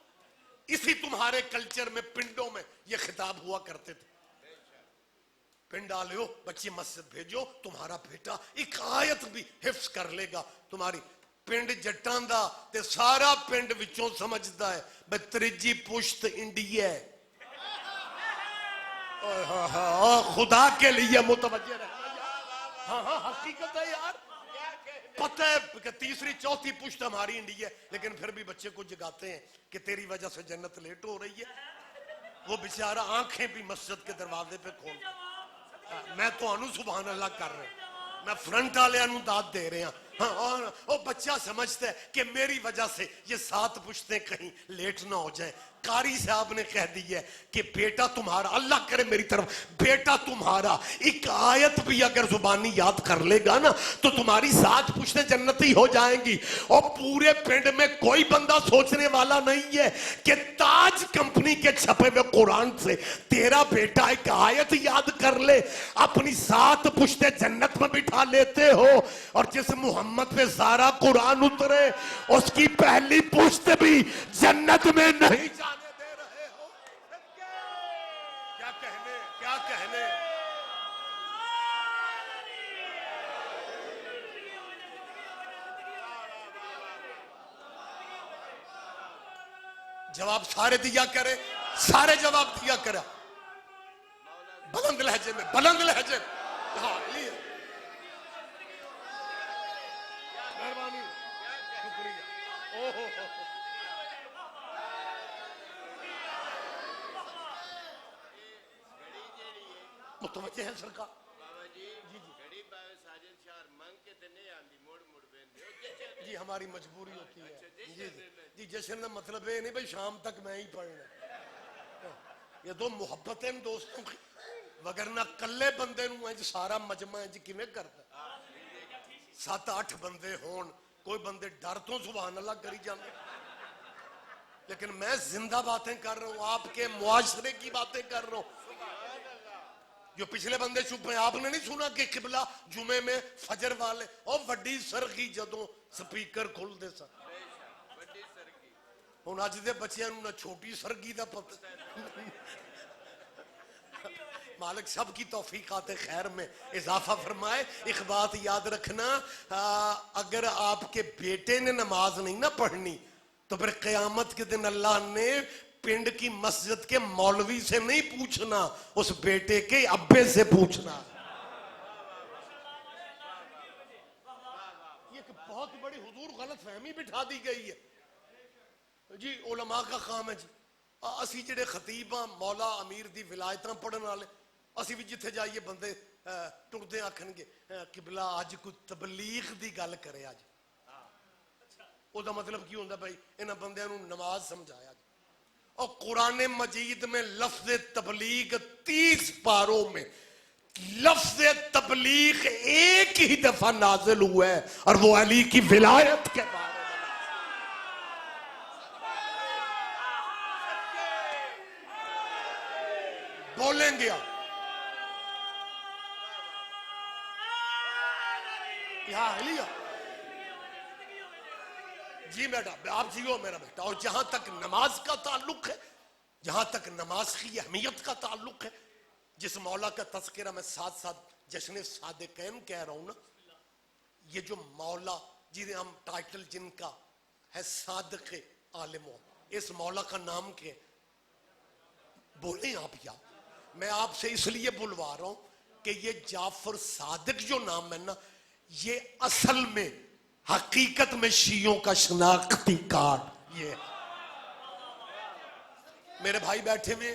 اسی تمہارے کلچر میں پنڈوں میں یہ خطاب ہوا کرتے تھے، پنڈ آلیو بچے مسجد بھیجو، تمہارا بیٹا ایک آیت بھی حفظ کر لے گا۔ تمہاری پنڈ جٹان دا تے سارا پنڈ وچوں سمجھدا ہے بتریجی پشت انڈیا ہے۔ خدا کے لیے متوجہ رہنا یار، ہاں حقیقت ہے یار۔ پتہ ہے کہ تیسری چوتھی پشت ہماری انڈیا ہے، لیکن پھر بھی بچے کو جگاتے ہیں کہ تیری وجہ سے جنت لیٹ ہو رہی ہے۔ وہ بیچارہ آنکھیں بھی مسجد کے دروازے پہ کھولتا ہے۔ میں تو انو سبحان اللہ کر رہے ہیں، میں فرنٹ والے انو داد دے رہے ہیں۔ ہاں وہ بچہ سمجھتا ہے کہ میری وجہ سے یہ 7 پشتیں کہیں لیٹ نہ ہو جائیں۔ قاری صاحب نے کہہ دی ہے کہ بیٹا تمہارا، اللہ کرے میری طرف، بیٹا تمہارا ایک آیت بھی اگر زبانی یاد کر لے گا نا تو تمہاری 7 پشتیں جنتی ہو جائیں گی۔ اور پورے پنڈ میں کوئی بندہ سوچنے والا نہیں ہے کہ تاج کمپنی کے چھپے ہوئے قرآن سے تیرا بیٹا ایک آیت یاد کر لے، اپنی 7 پشتیں جنت میں بٹھا لیتے ہو۔ اور جس محمد پہ سارا قرآن اترے اس کی پہلی پشت بھی جنت میں نہیں جانے دے رہے ہو۔ کیا کہنے، کیا کہنے۔ جواب سارے دیا کرے، سارے جواب دیا کرے بلند لہجے میں، بلند لہجے میں۔ ہاں یہ مہربانی، شکریہ۔ اوہ متوجہ ہے سرکار؟ جی ہماری مجبوری ہوتی ہے۔ جی جشن کا مطلب یہ نہیں بھئی شام تک میں ہی پڑھنا، یہ تو محبت ہے دوستوں کی، وگرنہ کلے بندے نو انج سارا مجمع انج کیویں کرتا؟ 7-8 بندے ہون، کوئی بندے ڈر تو سبحان اللہ کری جاندے، لیکن میں زندہ باتیں کر رہا ہوں، آپ کے معاشرے کی باتیں کر رہا ہوں۔ جو پچھلے بندے چپ ہیں، آپ نے نہیں سنا کہ قبلہ جمعے میں فجر والے اور وڈی سرخی جدوں سپیکر کھل دے سا، ہن اج دے بچیاں نوں نہ چھوٹی سرگی دا پتہ۔ مالک سب کی توفیقات خیر میں اضافہ فرمائے۔ ایک بات یاد رکھنا، اگر آپ کے بیٹے نے نماز نہیں نہ پڑھنی تو پھر قیامت کے دن اللہ نے پنڈ کی مسجد کے مولوی سے نہیں پوچھنا، اس بیٹے کے ابے سے پوچھنا۔ یہ ایک بہت بڑی حضور غلط فہمی بٹھا دی گئی ہے جی، علماء کا کام ہے جی۔ اسی جڑے خطیب ہاں، مولا امیر دی ولایتاں پڑھن والے، اسی بھی جتھے جائیے بندے ٹردے آکھنگے قبلہ آج کوئی تبلیغ دی گل کرے آج او دا مطلب کی ہوندہ بھائی انہاں بندیاں نوں نماز سمجھایا جی اور قرآن مجید میں لفظ تبلیغ 30 پاروں میں لفظ تبلیغ ایک ہی دفعہ نازل ہوا ہے اور وہ علی کی ولایت کے بارے میں بولیں گے آپ یہاں علی جی بیٹا آپ جیو میرا بیٹا. اور جہاں تک نماز کا تعلق ہے جہاں تک نماز کی اہمیت کا تعلق ہے جس مولا کا تذکرہ میں ساتھ ساتھ جشن صادقین کہہ رہا ہوں نا یہ جو مولا جنہیں ہم ٹائٹل جن کا ہے صادق عالم اس مولا کا نام کیا بولیں آپ یاد میں آپ سے اس لیے بلوا رہا ہوں کہ یہ جعفر صادق جو نام ہے نا یہ اصل میں حقیقت میں شیعوں کا شناختی کارڈ یہ میرے بھائی بیٹھے ہوئے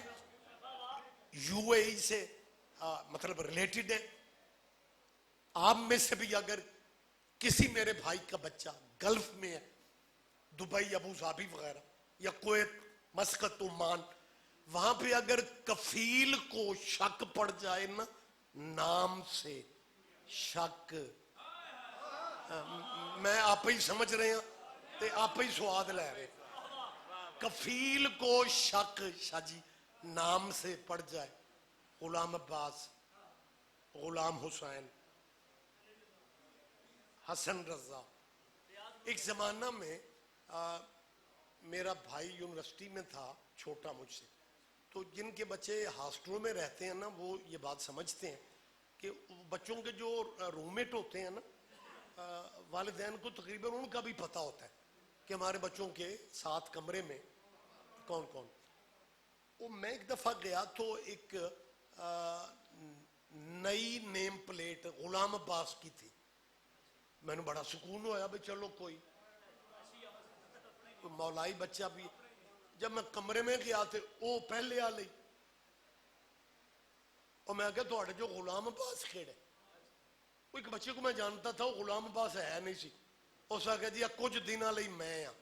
یو اے ای سے مطلب ریلیٹڈ ہے آپ میں سے بھی اگر کسی میرے بھائی کا بچہ گلف میں ہے دبئی ابو ظبی وغیرہ یا کویت مسقط عمان وہاں پہ اگر کفیل کو شک پڑ جائے نا نام سے شک میں آپ ہی سمجھ رہے ہیں تے آپ ہی سواد لے رہے کفیل کو شک شاہ جی نام سے پڑ جائے غلام عباس غلام حسین حسن رضا ایک زمانہ میں میرا بھائی یونیورسٹی میں تھا چھوٹا مجھ سے تو جن کے بچے ہاسٹلوں میں رہتے ہیں نا وہ یہ بات سمجھتے ہیں کہ بچوں کے جو رومیٹ ہوتے ہیں نا والدین کو تقریباً ان کا بھی پتہ ہوتا ہے کہ ہمارے بچوں کے ساتھ کمرے میں کون کون وہ میں ایک دفعہ گیا تو ایک نئی نیم پلیٹ غلام عباس کی تھی میں نے بڑا سکون ہوا بھئی چلو کوئی مولائی بچہ بھی جب میں کمرے میں گیا تھے وہ پہلے آ لئی اور میں کہا تو جو غلام عباس کھیڑے وہ ایک بچے کو میں جانتا تھا وہ غلام عباس ہے نہیں سی اس نے کہا جی کچھ دنوں لئی میں ہاں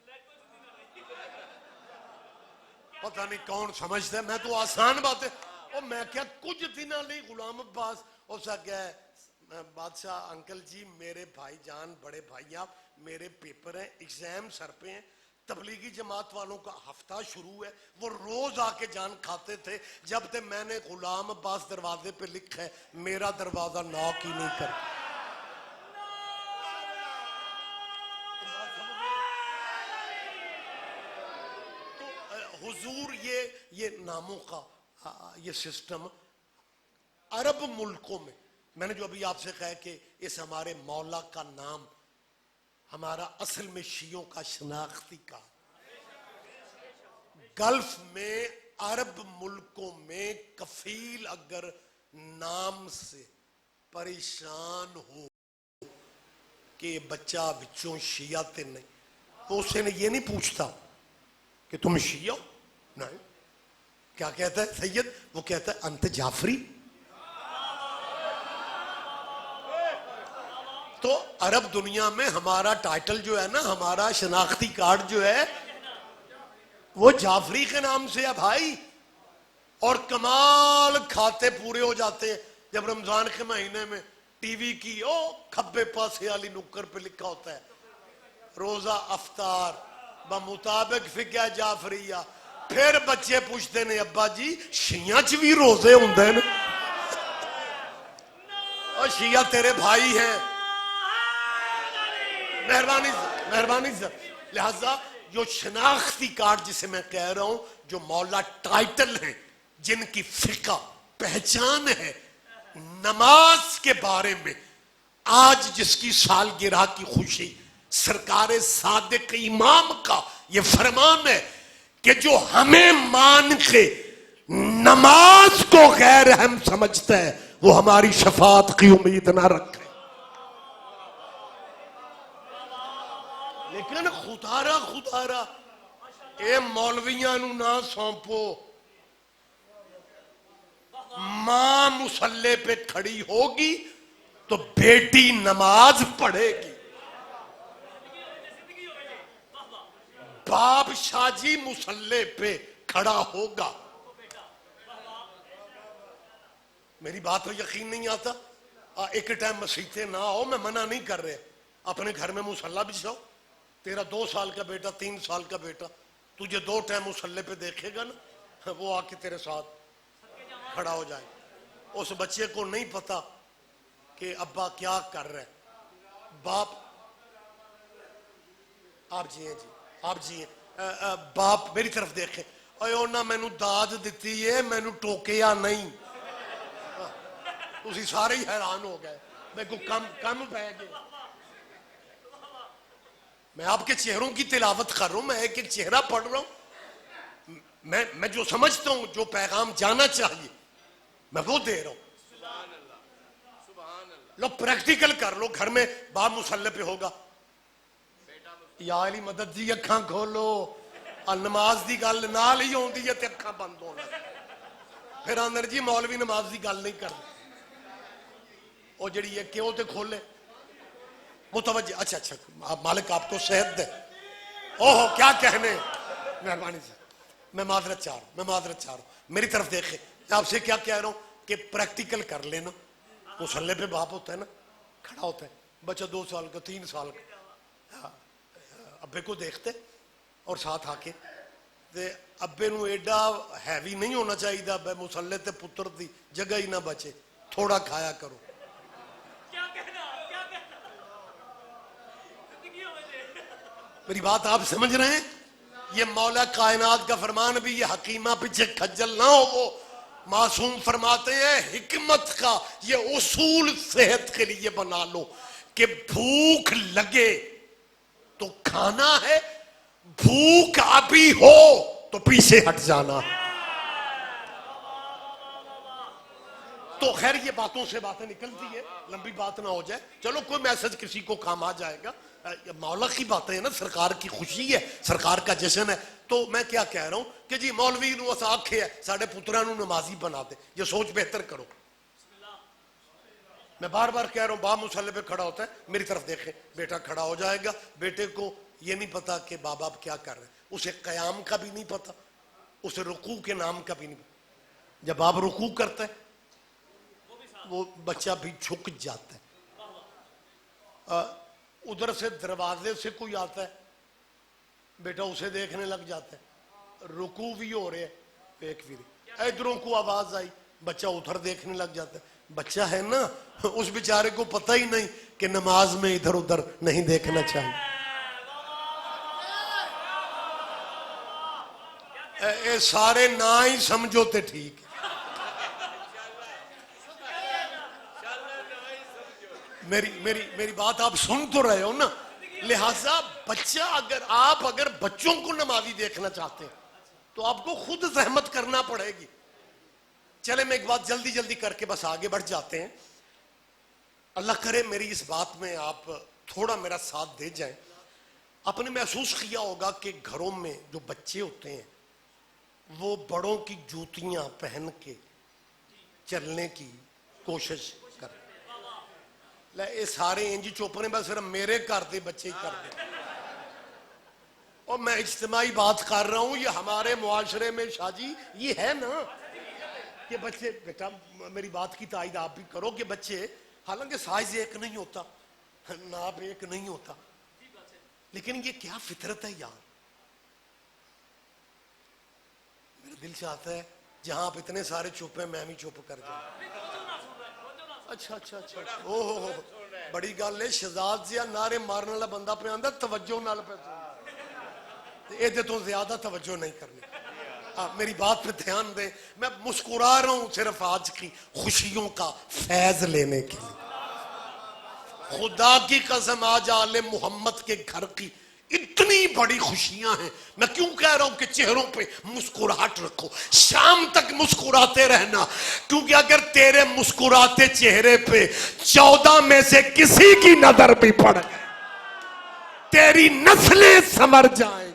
پتہ نہیں کون سمجھتا ہے میں تو آسان بات ہے اور میں کیا کچھ دنوں لئی غلام عباس اس نے کہا بادشاہ انکل جی میرے بھائی جان بڑے بھائی آپ میرے پیپر ہیں ایگزام سر پہ ہیں تبلیغی جماعت والوں کا ہفتہ شروع ہے وہ روز آ کے جان کھاتے تھے جب تک میں نے غلام عباس دروازے پہ لکھا ہے میرا دروازہ ناک ہی نہیں کرتا حضور یہ ناموں کا یہ سسٹم عرب ملکوں میں نے جو ابھی آپ سے کہا کہ اس ہمارے مولا کا نام ہمارا اصل میں شیعوں کا شناختی کا گلف میں عرب ملکوں میں کفیل اگر نام سے پریشان ہو کہ بچہ بچوں شیعہ تے نہیں تو اسے نے یہ نہیں پوچھتا کہ تم شیعہ ہو نہیں کیا کہتا ہے سید وہ کہتا ہے انت جعفری تو عرب دنیا میں ہمارا ٹائٹل جو ہے نا ہمارا شناختی کارڈ جو ہے وہ جعفری کے نام سے ہے بھائی اور کمال کھاتے پورے ہو جاتے ہیں جب رمضان کے مہینے میں ٹی وی کی کھبے پاسے والی نکر پہ لکھا ہوتا ہے روزہ افطار بمطابق فقہ جعفریہ پھر بچے پوچھتے ہیں ابا جی شیعہ چ بھی روزے ہوندے ہیں اور شیعہ تیرے بھائی ہیں مہربانی سر لہذا جو شناختی کارڈ جسے میں کہہ رہا ہوں جو مولا ٹائٹل ہیں جن کی فقہ پہچان ہے نماز کے بارے میں آج جس کی سالگرہ کی خوشی سرکار صادق امام کا یہ فرمان ہے کہ جو ہمیں مان کے نماز کو غیر اہم سمجھتا ہے وہ ہماری شفاعت کی امید نہ رکھے لیکن خدارا اے مولویاں نو نہ سونپو ماں مصلی پہ کھڑی ہوگی تو بیٹی نماز پڑھے گی. باپ شاہ جی مصلی پہ کھڑا ہوگا. میری بات پر یقین نہیں آتا؟ ایک ٹائم مسیحتے نہ آؤ، میں منع نہیں کر رہے، اپنے گھر میں مصلی بچھاؤ. تیرا 2 سال کا بیٹا، 3 سال کا بیٹا تجھے 2 ٹائم مصلی پہ دیکھے گا نا، وہ آ کے تیرے ساتھ کھڑا ہو جائے. اس بچے کو نہیں پتا کہ ابا کیا کر رہے. باپ آپ جی ہیں جی، آپ جی ہیں. باپ میری طرف دیکھے، اے اونا مینو داد دیتی ہے، مینو ٹوکیا نہیں. اسی سارے ہی حیران ہو گئے، میں کو کم پہ گئے. میں آپ کے چہروں کی تلاوت کر رہا ہوں، میں ایک ایک چہرہ پڑھ رہا ہوں. میں جو سمجھتا ہوں، جو پیغام جانا چاہیے میں وہ دے رہا ہوں. لو پریکٹیکل کر لو گھر میں. باپ مصلی پہ ہوگا، یا علی مدد جی اکھاں کھولو، نماز دی گل نال ہی ہوندی ہے تے اکھاں بند ہونا. پھر اندر جی مولوی نماز دی گل نہیں کرنا. وہ جڑی ہے کیوں تے کھولے متوجہ. اچھا مالک آپ کو صحت دے. اوہ کیا کہنے، مہربانی سے. میں معذرت چاہ رہا ہوں. میری طرف دیکھیں، میں آپ سے کیا کہہ رہا ہوں کہ پریکٹیکل کر لینا. مصلی پہ باپ ہوتا ہے نا، کھڑا ہوتا ہے. بچہ 2 سال کا، 3 سال کا، ابے کو دیکھتے اور ساتھ آ کے ابے نو ایڈا ہیوی نہیں ہونا چاہیے. ابے مصلی تے پتر دی جگہ ہی نہ بچے، تھوڑا کھایا کرو. میری بات آپ سمجھ رہے ہیں؟ یہ مولا کائنات کا فرمان بھی، یہ حکیمہ پیچھے کھجل نہ ہو. وہ معصوم فرماتے ہیں حکمت کا یہ اصول صحت کے لیے بنا لو کہ بھوک لگے تو کھانا ہے، بھوک ابھی ہو تو پیچھے ہٹ جانا. تو خیر یہ باتوں سے باتیں نکلتی ہے، لمبی بات نہ ہو جائے. چلو کوئی میسج کسی کو کام آ جائے گا. مولا کی باتیں ہیں نا، سرکار کی خوشی ہے، سرکار کا جشن ہے. تو میں کیا کہہ رہا ہوں کہ جی مولوی نو آکھے ہے ساڑھے پتران نو نمازی بنا دے. یہ سوچ بہتر کرو. میں بار بار کہہ رہا ہوں باپ مصلی پہ کھڑا ہوتا ہے، میری طرف دیکھیں، بیٹا کھڑا ہو جائے گا. بیٹے کو یہ نہیں پتا کہ بابا اب کیا کر رہے ہیں، اسے قیام کا بھی نہیں پتا، اسے رکوع کے نام کا بھی نہیں پتا. جب آپ رکوع کرتا ہے وہ بچہ بھی جھک جاتا ہے. ادھر سے دروازے سے کوئی آتا ہے، بیٹا اسے دیکھنے لگ جاتا ہے. رکوع بھی ہو رہے ہیں، ایک پھر ادھروں کو آواز آئی، بچہ ادھر دیکھنے لگ جاتا ہے. بچہ ہے نا، اس بیچارے کو پتہ ہی نہیں کہ نماز میں ادھر ادھر نہیں دیکھنا چاہیے. اے سارے نہ ہی سمجھو تے ٹھیک ہے. میری بات آپ سن تو رہے ہو نا. لہٰذا بچہ اگر بچوں کو نمازی دیکھنا چاہتے ہیں تو آپ کو خود زحمت کرنا پڑے گی. چلے میں ایک بات جلدی کر کے بس آگے بڑھ جاتے ہیں. اللہ کرے میری اس بات میں آپ تھوڑا میرا ساتھ دے جائیں. آپ نے محسوس کیا ہوگا کہ گھروں میں جو بچے ہوتے ہیں وہ بڑوں کی جوتیاں پہن کے چلنے کی کوشش کرتے. یہ سارے انجی چوپنے بس صرف میرے گھر دے بچے ہی کرتے. اور میں اجتماعی بات کر رہا ہوں، یہ ہمارے معاشرے میں شاہ جی یہ ہے نا کہ بچے، بیٹا میری بات کی تائید آپ بھی کرو کہ بچے حالانکہ سائز ایک نہیں ہوتا، ناپ ایک نہیں ہوتا، لیکن یہ کیا فطرت ہے یار. میرا دل چاہتا ہے جہاں آپ اتنے سارے چپ ہیں میں بھی چپ کر جاؤں. اچھا اوہ بڑی گل ہے. شہزاد جی نعرے مارنے والا بندہ پہ آندا توجہ نال پہ یہ تو زیادہ توجہ نہیں کرنی. میری بات پہ دھیان دیں. میں مسکرا رہا ہوں صرف آج کی خوشیوں کا فیض لینے کے لیے. خدا کی قسم آج آل محمد کے گھر کی اتنی بڑی خوشیاں ہیں. میں کیوں کہہ رہا ہوں کہ چہروں پہ مسکراہٹ رکھو، شام تک مسکراتے رہنا، کیونکہ اگر تیرے مسکراتے چہرے پہ 14 میں سے کسی کی نظر بھی پڑ گئی تیری نسلیں سنور جائیں گی.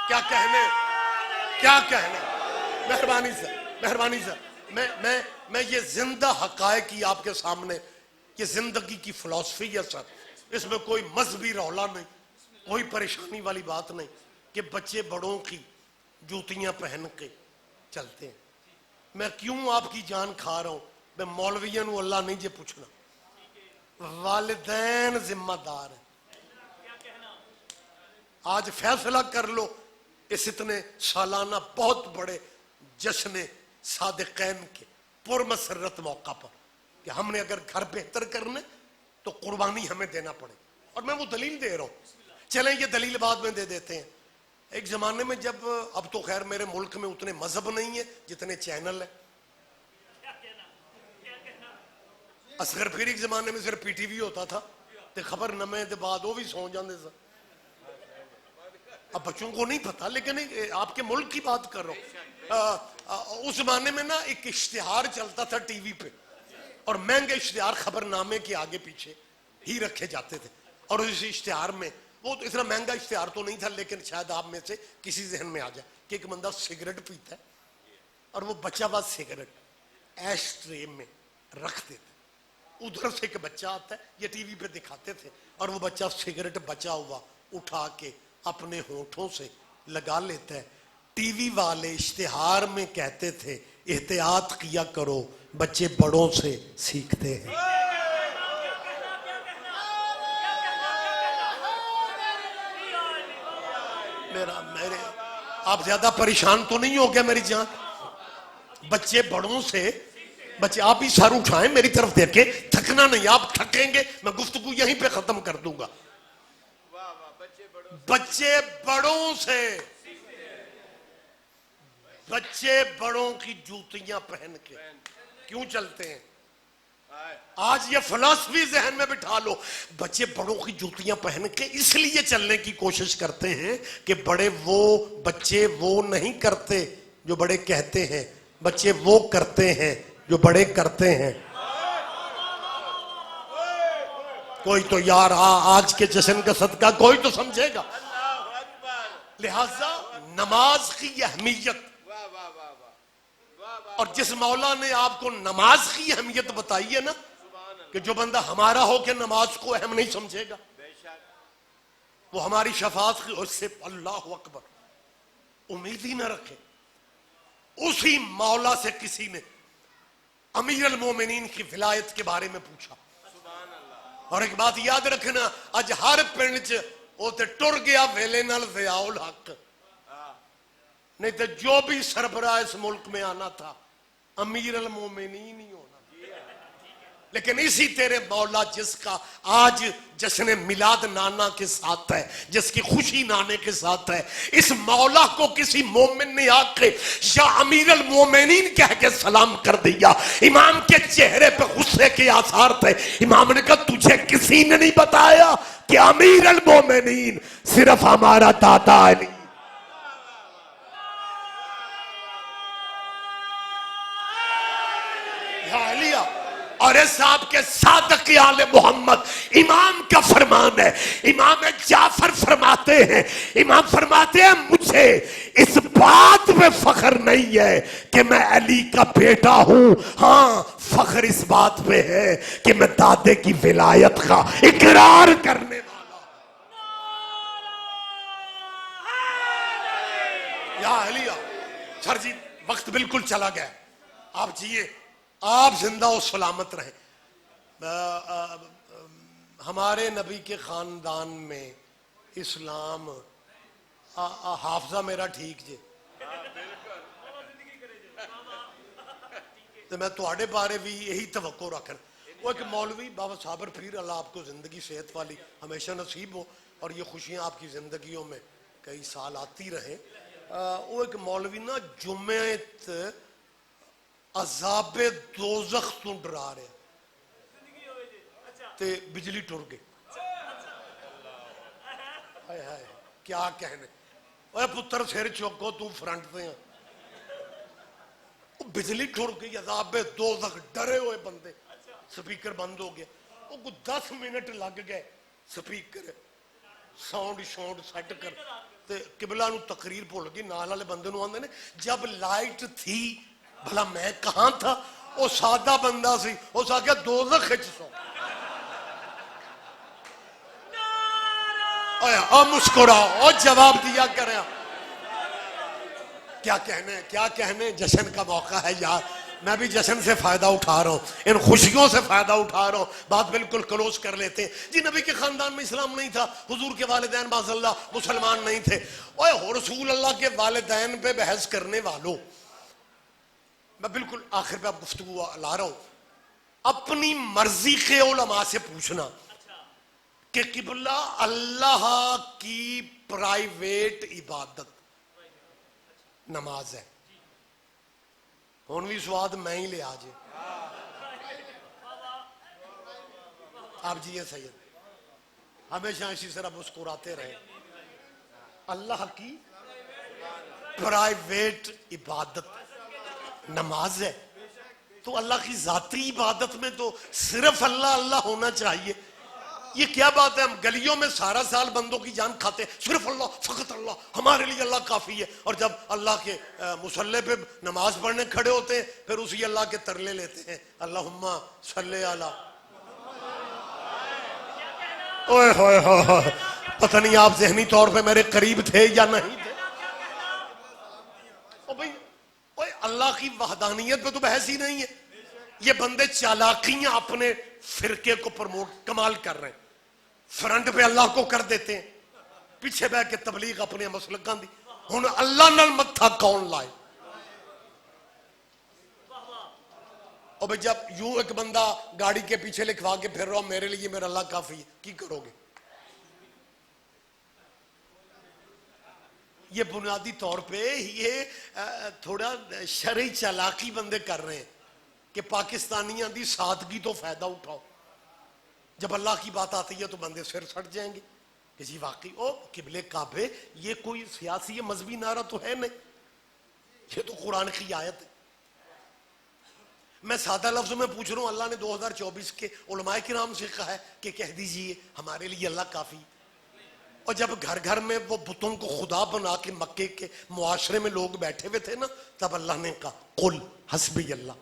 کیا کہنے کیا کہنے. مہربانی سر میں یہ زندہ حقائق کی آپ کے سامنے، یہ زندگی کی فلسفی ہے سر. اس میں کوئی مذہبی رولا نہیں، کوئی پریشانی والی بات نہیں کہ بچے بڑوں کی جوتیاں پہن کے چلتے ہیں. میں کیوں آپ کی جان کھا رہا ہوں؟ میں مولویاں نو اللہ نہیں جے پوچھنا، والدین ذمہ دار ہیں. آج فیصلہ کر لو اس اتنے سالانہ بہت بڑے جشن صادقین کے پرمسرت موقع پر کہ ہم نے اگر گھر بہتر کرنے تو قربانی ہمیں دینا پڑے. اور میں وہ دلیل دے رہا ہوں، چلیں یہ دلیل بعد میں دے دیتے ہیں. ایک زمانے میں جب، اب تو خیر میرے ملک میں اتنے مذہب نہیں ہیں جتنے چینل ہیں. اصغر پھر ایک زمانے میں صرف پی ٹی وی ہوتا تھا تے خبر نمے دے بعد وہ بھی سو جاندے سن. اب بچوں کو نہیں پتا، لیکن آپ کے ملک کی بات کر رہا ہوں. اس زمانے میں نا ایک اشتہار چلتا تھا ٹی وی پہ، اور مہنگے اشتہار خبر نامے کے آگے پیچھے ہی رکھے جاتے تھے. اور اس اشتہار میں، وہ اتنا مہنگا اشتہار تو نہیں تھا لیکن شاید آپ میں سے کسی ذہن میں آ جائے کہ ایک بندہ سگریٹ پیتا ہے اور وہ بچا ہوا سگریٹ ایش ٹرے میں رکھ دیتا. ادھر سے ایک بچہ آتا ہے، یہ ٹی وی پہ دکھاتے تھے، اور وہ بچہ سگریٹ بچا ہوا اٹھا کے اپنے ہونٹوں سے لگا لیتا ہے. ٹی وی والے اشتہار میں کہتے تھے احتیاط کیا کرو، بچے بڑوں سے سیکھتے ہیں. میرے آپ زیادہ پریشان تو نہیں ہو گیا میری جان؟ بچے بڑوں سے، بچے آپ ہی سر اٹھائیں میری طرف دیکھیں، تھکنا نہیں، آپ تھکیں گے میں گفتگو یہیں پہ ختم کر دوں گا. بچے بڑوں سے، بچے بڑوں کی جوتیاں پہن کے کیوں چلتے ہیں؟ آج یہ فلسفی ذہن میں بٹھا لو. بچے بڑوں کی جوتیاں پہن کے اس لیے چلنے کی کوشش کرتے ہیں کہ بچے وہ نہیں کرتے جو بڑے کہتے ہیں، بچے وہ کرتے ہیں جو بڑے کرتے ہیں. کوئی تو یار آج کے جشن کا صدقہ کوئی تو سمجھے گا. لہذا نماز کی اہمیت، اور جس مولا نے آپ کو نماز کی اہمیت بتائی ہے نا، کہ جو بندہ ہمارا ہو کے نماز کو اہم نہیں سمجھے گا وہ ہماری شفاعت کی، اس سے اللہ اکبر امید ہی نہ رکھے. اسی مولا سے کسی نے امیر المومنین کی ولایت کے بارے میں پوچھا. اور ایک بات یاد رکھنا، اج ہر پنڈ چ وہ تے ٹر گیا ویلے نال ضیاء الحق، نہیں تو جو بھی سربراہ اس ملک میں آنا تھا امیر المومنین ہی ہونا. لیکن اسی تیرے مولا جس کا آج جشن میلاد نانا کے ساتھ ہے، جس کی خوشی نانے کے ساتھ ہے، اس مولا کو کسی مومن نے آ کے یا امیر المومنین کہہ کے سلام کر دیا. امام کے چہرے پہ غصے کے آثار تھے. امام نے کہا تجھے کسی نے نہیں بتایا کہ امیر المومنین صرف ہمارا دادا نہیں. اور اس آپ کے صادق آل محمد امام کا فرمان ہے. امام جعفر فرماتے ہیں، امام فرماتے ہیں مجھے اس بات میں فخر نہیں ہے کہ میں علی کا بیٹا ہوں، ہاں فخر اس بات میں ہے کہ میں دادے کی ولایت کا اقرار کرنے والا. یا علی سر جی وقت بالکل چلا گیا، آپ جیے، آپ زندہ و سلامت رہیں. ہمارے نبی کے خاندان میں اسلام، حافظہ میرا ٹھیک جے تو میں تواڈے بارے بھی یہی توقع رکھنا. وہ ایک مولوی بابا صابر پیر، اللہ آپ کو زندگی صحت والی ہمیشہ نصیب ہو اور یہ خوشیاں آپ کی زندگیوں میں کئی سال آتی رہیں. وہ ایک مولوی نا جمعیت عذاب دوزخ تو ڈرا رہے تے بجلی ٹر گئی. ہائے ہائے کیا کہنے. اے پتر سر چوکو تو فرنٹ پہ ہیں. بجلی ٹر گئی، عذاب دوزخ، ڈرے ہوئے بندے. سپیکر بند ہو گیا. وہ 10 منٹ لگ گئے سپیکر ਸਾਊਂਡ ਸੈੱਟ ਕਰ ਤੇ ਕਿਬਲਾ ਨੂੰ ਤਕਰੀਰ ਭੁੱਲ ਗਈ। ਨਾਲ ਵਾਲੇ ਬੰਦੇ ਨੂੰ ਆਂਦੇ ਨੇ ਜਬ ਲਾਈਟ ਥੀ ਭਲਾ ਮੈਂ ਕਹਾਂ ਥਾ। ਉਹ ਸਾਦਾ ਬੰਦਾ ਸੀ, ਉਸ ਆਖਿਆ ਦੋਜ਼ਖ ਵਿੱਚ ਸੌ। مسکراؤ اور جواب دیا کریں۔ کیا کہنے جشن کا موقع ہے یار، میں بھی جشن سے فائدہ اٹھا رہا ہوں، ان خوشیوں سے فائدہ اٹھا رہا ہوں۔ بات بالکل کلوز کر لیتے ہیں جی۔ نبی کے خاندان میں اسلام نہیں تھا، حضور کے والدین معاذ اللہ مسلمان نہیں تھے۔ اوہ رسول اللہ کے والدین پہ بحث کرنے والوں، میں بالکل آخر پہ گفتگو لا رہا ہوں، اپنی مرضی کے علماء سے پوچھنا کہ قبلہ اللہ کی پرائیویٹ عبادت نماز ہے، ہونوی سواد میں ہی لے آجے آپ جی یہ سید ہمیشہ اسی طرح مسکراتے رہے۔ اللہ کی پرائیویٹ عبادت نماز ہے، تو اللہ کی ذاتی عبادت میں تو صرف اللہ اللہ ہونا چاہیے۔ یہ کیا بات ہے، ہم گلیوں میں سارا سال بندوں کی جان کھاتے ہیں، صرف اللہ، فقط اللہ، ہمارے لیے اللہ کافی ہے، اور جب اللہ کے مصلی پہ نماز پڑھنے کھڑے ہوتے ہیں پھر اسی اللہ کے ترلے لیتے ہیں، اللہم صلی علی۔ اوہ ہوئے ہوئے، پتہ نہیں آپ ذہنی طور پہ میرے قریب تھے یا نہیں تھے۔ اوہ اللہ کی وحدانیت پہ تو بحث ہی نہیں ہے۔ یہ بندے چالاکیاں اپنے فرقے کو پروموٹ کمال کر رہے ہیں، فرنٹ پہ اللہ کو کر دیتے ہیں، پیچھے بیٹھ کے تبلیغ اپنے مسلکاں دی۔ ہن اللہ نال متھا کون لائے؟ اور بھئی جب یوں ایک بندہ گاڑی کے پیچھے لکھوا کے پھر رہا میرے لیے میرا اللہ کافی ہے، کی کرو گے؟ یہ بنیادی طور پہ یہ تھوڑا شرعی چالاکی بندے کر رہے ہیں کہ پاکستانیاں دی سادگی تو فائدہ اٹھاؤ، جب اللہ کی بات آتی ہے تو بندے سر سٹ جائیں گے کہ جی واقعی او قبلے کعبے یہ کوئی سیاسی مذہبی نعرہ تو ہے نہیں، یہ تو قرآن کی آیت ہے۔ میں سادہ لفظوں میں پوچھ رہا ہوں، اللہ نے 2024 کے علماء کرام سے کہا ہے کہ کہہ دیجئے ہمارے لیے اللہ کافی۔ اور جب گھر گھر میں وہ بتوں کو خدا بنا کے مکے کے معاشرے میں لوگ بیٹھے ہوئے تھے نا، تب اللہ نے کہا قل حسبی اللہ،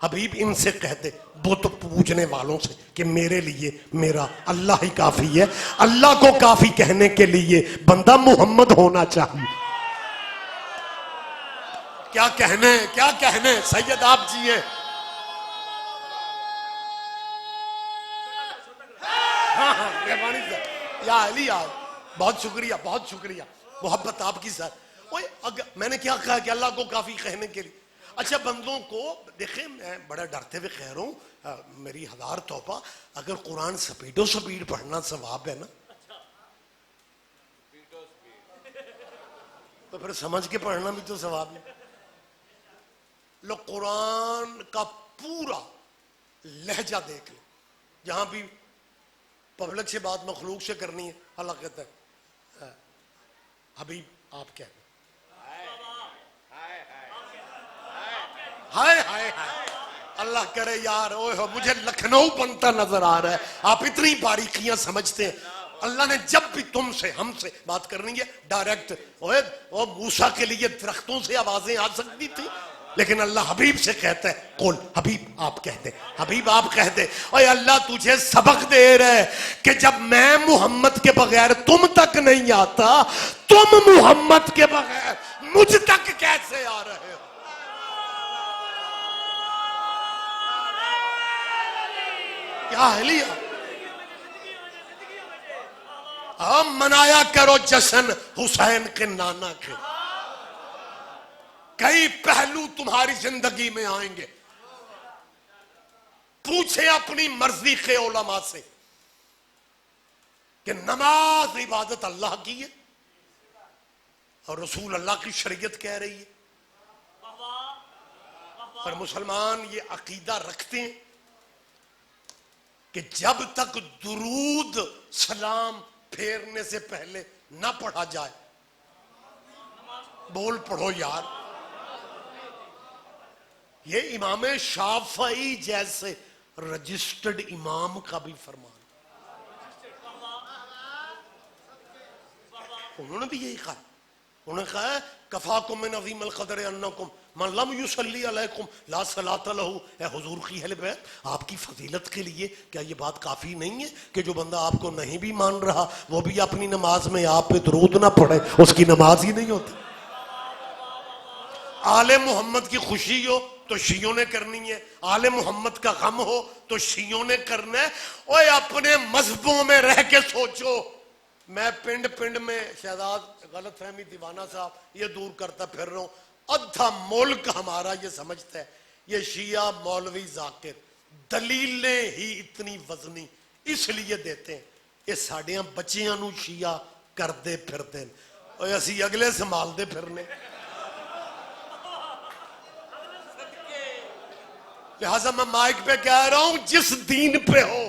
حبیب ان سے کہتے بت پوجنے والوں سے کہ میرے لیے میرا اللہ ہی کافی ہے۔ اللہ کو کافی کہنے کے لیے بندہ محمد ہونا چاہیے۔ کیا کہنے سید آپ جی ہیں۔ یا علی بہت شکریہ محبت آپ کی سر۔ میں نے کیا کہا کہ اللہ کو کافی کہنے کے لیے، اچھا بندوں کو دیکھیں، میں بڑا ڈرتے ہوئے کہہ رہا ہوں، میری ہزار توبہ، اگر قرآن سپیڈ پڑھنا ثواب ہے نا تو پھر سمجھ کے پڑھنا بھی تو ثواب ہے۔ لو قرآن کا پورا لہجہ دیکھ لیں، جہاں بھی پبلک سے بات مخلوق سے کرنی ہے اللہ کہتا ہے حبیب آپ کہہ ہائے ہائے ہائے، اللہ کرے یار مجھے لکھنؤ بنتا نظر آ رہا ہے، آپ اتنی باریکیاں سمجھتے ہیں۔ اللہ نے جب بھی تم سے ہم سے بات کرنی ہے ڈائریکٹ، موسیٰ کے لیے درختوں سے آوازیں آ سکتی تھی، لیکن اللہ حبیب سے کہتا ہے قول حبیب آپ کہہ دے، حبیب آپ کہہ دے۔ اوہ اللہ تجھے سبق دے رہے کہ جب میں محمد کے بغیر تم تک نہیں آتا، تم محمد کے بغیر مجھ تک کیسے آ رہے ہو؟ کیا اہلیہ، منایا کرو جشن حسین کے نانا کے، کئی پہلو تمہاری زندگی میں آئیں گے۔ پوچھیں اپنی مرضی کے علماء سے کہ نماز عبادت اللہ کی ہے اور رسول اللہ کی شریعت کہہ رہی ہے، اور مسلمان یہ عقیدہ رکھتے ہیں کہ جب تک درود سلام پھیرنے سے پہلے نہ پڑھا جائے، بول پڑھو یار، یہ امام شافعی جیسے رجسٹرڈ امام کا بھی فرمان۔ انہوں نے بھی یہی کہا. انہوں نے کہا کفاکم من عظیم القدر انکم من لم یصلی علیکم لا صلاۃ لہ. اے حضور کی اہل بیت، آپ کی فضیلت کے لیے کیا یہ بات کافی نہیں ہے کہ جو بندہ آپ کو نہیں بھی مان رہا وہ بھی اپنی نماز میں آپ پہ درود نہ پڑھے؟ اس کی نماز ہی نہیں ہوتی. آل محمد کی خوشی ہو تو شیعوں نے کرنی ہے، آل محمد کا غم ہو تو شیعوں نے کرنا ہے. اوے اپنے مذہبوں میں رہ کے سوچو. میں پنڈ پنڈ میں شہزاد غلط فہمی دیوانہ صاحب یہ دور کرتا پھر رہا ہوں. ادھا ملک ہمارا یہ سمجھتا ہے یہ شیعہ مولوی ذاکر دلیلیں ہی اتنی وزنی اس لیے دیتے ہیں یہ ساڑیاں بچیاں نو شیعہ کر دے پھر دیں اور اسی اگلے سنبھال دے پھرنے. لہٰذا میں مائک پہ کہہ رہا ہوں جس دین پہ ہو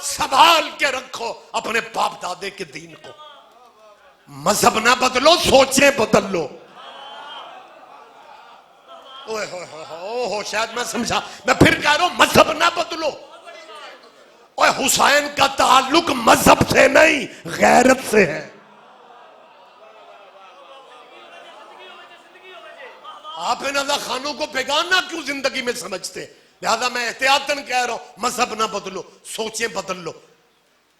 سنبھال کے رکھو اپنے باپ دادے کے دین کو. مذہب نہ بدلو، سوچیں بدل لو. اوہ ہو شاید میں سمجھا. میں پھر کہہ رہا ہوں مذہب نہ بدلو. اوہ حسین کا تعلق مذہب سے نہیں غیرت سے ہے. آپ ان رضا خانوں کو بیگانہ کیوں زندگی میں سمجھتے؟ لہذا میں احتیاطاً کہہ رہا ہوں مذہب نہ بدلو، سوچیں بدل لو.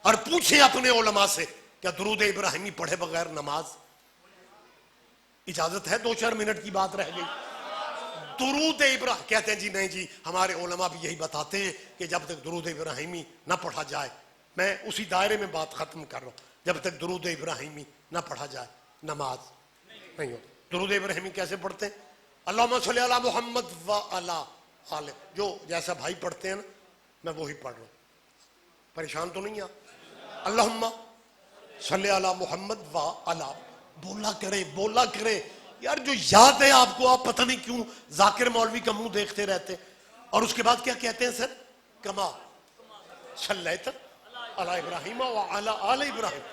اور پوچھیں اپنے علماء سے کیا درود ابراہیمی پڑھے بغیر نماز؟ اجازت ہے؟ 2-4 منٹ کی بات رہ گئی. درود ابراہیم کہتے ہیں جی نہیں جی ہمارے علماء بھی یہی بتاتے ہیں کہ جب تک درود ابراہیمی نہ پڑھا جائے، میں اسی دائرے میں بات ختم کر رہا ہوں، جب تک درود ابراہیمی نہ پڑھا جائے نماز نہیں ہو. درود ابراہیمی کیسے پڑھتے ہیں؟ اللہم صلی علی محمد و علی آلہ. جو جیسا بھائی پڑھتے ہیں نا میں وہی پڑھ رہا ہوں. پریشان تو نہیں آپ؟ اللہم صلی علی محمد و علی. بولا کرے یار جو یاد ہے آپ کو. آپ پتہ نہیں کیوں ذاکر مولوی کا منہ دیکھتے رہتے. اور اس کے بعد کیا کہتے ہیں سر؟ کما صلیت علی ابراہیم و علی آل ابراہیم.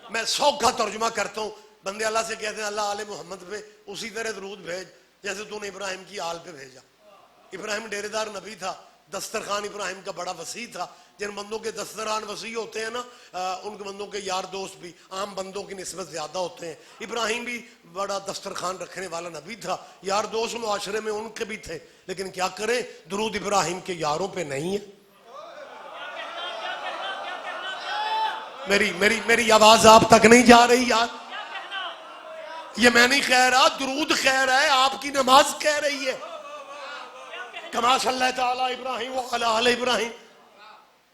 میں 100 کا ترجمہ کرتا ہوں. بندے اللہ سے کہتے ہیں اللہ آل محمد پہ اسی طرح درود بھیج جیسے تو نے ابراہیم کی آل پہ بھیجا. ابراہیم ڈیرے دار نبی تھا، دسترخوان ابراہیم کا بڑا وسیع تھا. جن بندوں کے دسترخوان وسیع ہوتے ہیں نا ان کے بندوں کے یار دوست بھی عام بندوں کی نسبت زیادہ ہوتے ہیں. ابراہیم بھی بڑا دسترخوان رکھنے والا نبی تھا، یار دوست معاشرے میں ان کے بھی تھے. لیکن کیا کریں درود ابراہیم کے یاروں پہ نہیں ہے. میری آواز آپ تک نہیں جا رہی یار. یہ میں نہیں کہہ رہا، درود کہہ رہا ہے، آپ کی نماز کہہ رہی ہے کما صلی تعالی ابراہیم وعلی آل ابراہیم.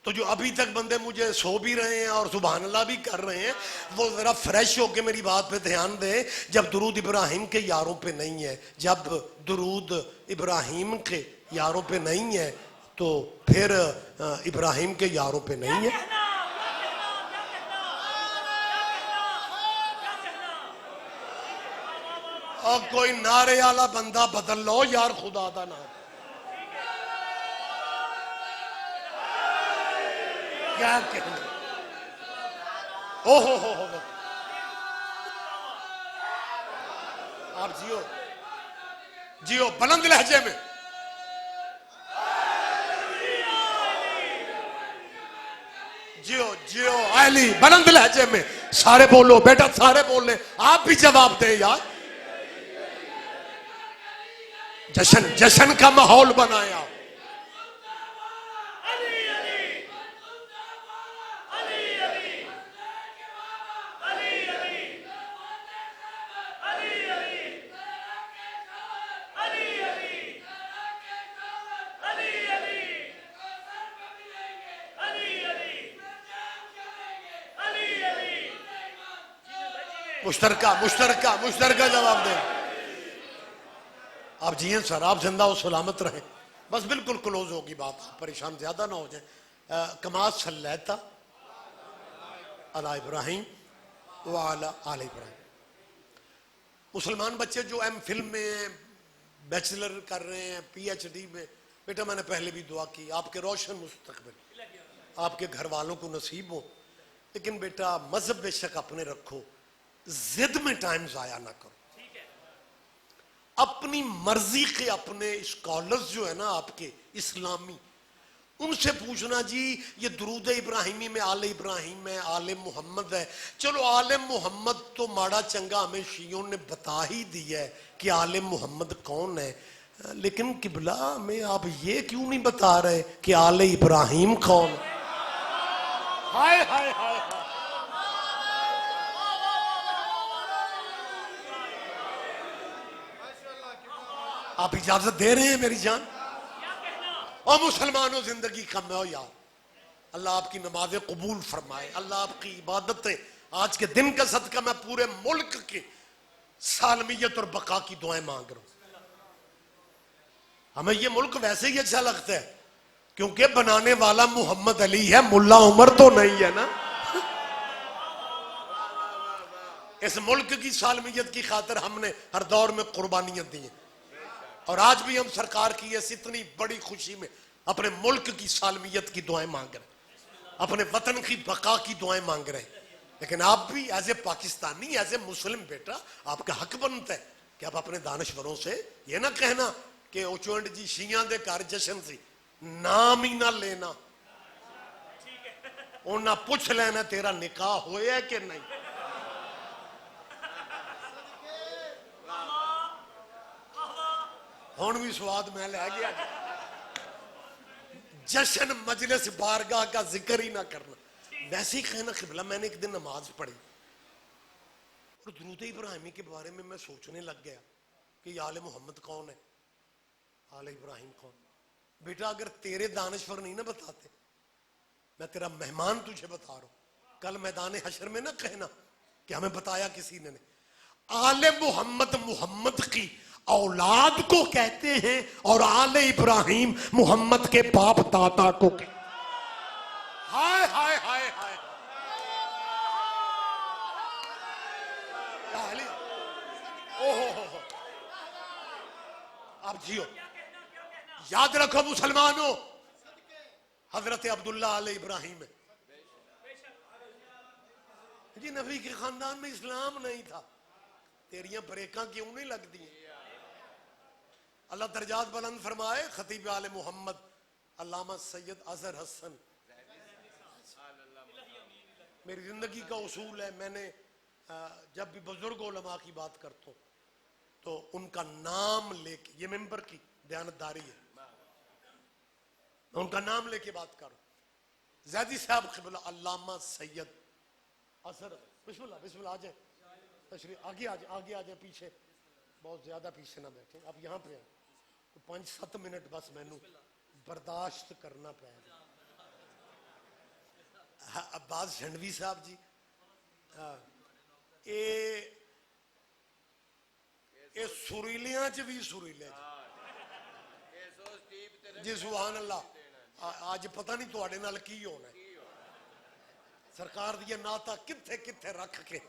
تو جو ابھی تک بندے مجھے سو بھی رہے ہیں اور سبحان اللہ بھی کر رہے ہیں وہ ذرا فریش ہو کے میری بات پہ دھیان دیں. جب درود ابراہیم کے یاروں پہ نہیں ہے، جب درود ابراہیم کے یاروں پہ نہیں ہے تو پھر ابراہیم کے یاروں پہ نہیں ہے. اور کوئی نعرے والا بندہ بدل لو یار خدا دا نام. کیا کہنا ہو آپ جیو بلند لہجے میں. جیو علی بلند لہجے میں سارے بولو بیٹا، سارے بول لیں. آپ بھی جواب دیں یار. جشن کا ماحول بنایا. مشترکہ جواب دیں. آپ جی ہیں سر، آپ زندہ و سلامت رہیں. بس بالکل کلوز ہوگی بات، آپ پریشان زیادہ نہ ہو جائیں. کما صلیت علی ابراہیم وعلی آل ابراہیم. مسلمان بچے جو ایم فل میں بیچلر کر رہے ہیں، پی ایچ ڈی میں، بیٹا میں نے پہلے بھی دعا کی آپ کے روشن مستقبل آپ کے گھر والوں کو نصیب ہو. لیکن بیٹا مذہب بے شک اپنے رکھو، زد میں ٹائم ضائع نہ کرو. اپنی مرضی کے اپنے اسکالرز جو ہے نا آپ کے اسلامی، ان سے پوچھنا جی یہ درود ابراہیمی میں آل ابراہیم ہے، آل محمد ہے، چلو آل محمد تو ماڑا چنگا ہمیں شیعوں نے بتا ہی دیا ہے کہ آل محمد کون ہے، لیکن قبلہ ہمیں آپ یہ کیوں نہیں بتا رہے کہ آل ابراہیم کون ہے؟ ہائے ہائے ہائے، آپ اجازت دے رہے ہیں میری جان؟ اور مسلمانوں زندگی کا میں یار، اللہ آپ کی نمازیں قبول فرمائے، اللہ آپ کی عبادتیں، آج کے دن کا صدقہ میں پورے ملک کی سالمیت اور بقا کی دعائیں مانگ رہا ہوں۔ ہمیں یہ ملک ویسے ہی اچھا لگتا ہے کیونکہ بنانے والا محمد علی ہے، ملا عمر تو نہیں ہے نا۔ اس ملک کی سالمیت کی خاطر ہم نے ہر دور میں قربانیاں دی ہیں، اور آج بھی ہم سرکار کی اس اتنی بڑی خوشی میں اپنے ملک کی سالمیت کی دعائیں مانگ رہے ہیں، اپنے وطن کی بقا کی دعائیں مانگ رہے ہیں، لیکن آپ بھی as a Pakistani, as a Muslim بیٹا، آپ کا حق بنتا ہے کہ آپ اپنے دانشوروں سے یہ نہ کہنا کہ اوچونڈ جی شیعہ دے گھر جشن سی، نام ہی نہ لینا، انہاں پوچھ لینا تیرا نکاح ہویا ہے کہ نہیں۔ ہون بھی سواد میں لے گیا، جشن مجلس بارگاہ کا ذکر ہی نہ کرنا، ویسے ہی کہنا قبلہ میں نے ایک دن نماز پڑھی اور درود ابراہیمی کے بارے میں سوچنے لگ گیا کہ یہ آل محمد کون ہے، آل ابراہیم کون؟ بیٹا اگر تیرے دانشور نہیں نہ بتاتے، میں تیرا مہمان تجھے بتا رہا ہوں، کل میدان حشر میں نہ کہنا کہ ہمیں بتایا کسی نے نہیں۔ آل محمد محمد کی اولاد کو کہتے ہیں اور آل ابراہیم محمد کے باپ دادا کو کہتے ہیں۔ ہائے ہائے ہائے ہائے، آپ جیو، یاد رکھو مسلمانوں، حضرت عبداللہ علیہ ابراہیم ہے جی، نبی کے خاندان میں اسلام نہیں تھا، تیریاں بریکاں کیوں نہیں لگتی ہیں؟ اللہ درجات بلند فرمائے خطیب آل محمد علامہ سید اظہر حسن، میری زندگی کا اصول ہے، میں نے جب بھی بزرگ علماء کی بات کرتا ہوں تو ان کا نام لے کے، یہ ممبر کی دیانتداری ہے، میں ان کا نام لے کے بات کروں۔ زیدی صاحب قبلہ علامہ سید اظہر، بسم اللہ بسم اللہ، آ جائیں تشریف، آگے آ جائیں، پیچھے بہت زیادہ پیچھے نہ بیٹھیں، آپ یہاں پہ ہیں، 5-7 منٹ بس میں نے برداشت کرنا پڑے گا۔ عباس جھنڈوی صاحب جی، اے سریلیاں چ بھی سریلے جی، سبحان اللہ، آج پتہ نہیں تواڈے نال کی ہونا ہے، سرکار دی نعتاں کتھے کتھے رکھ کے،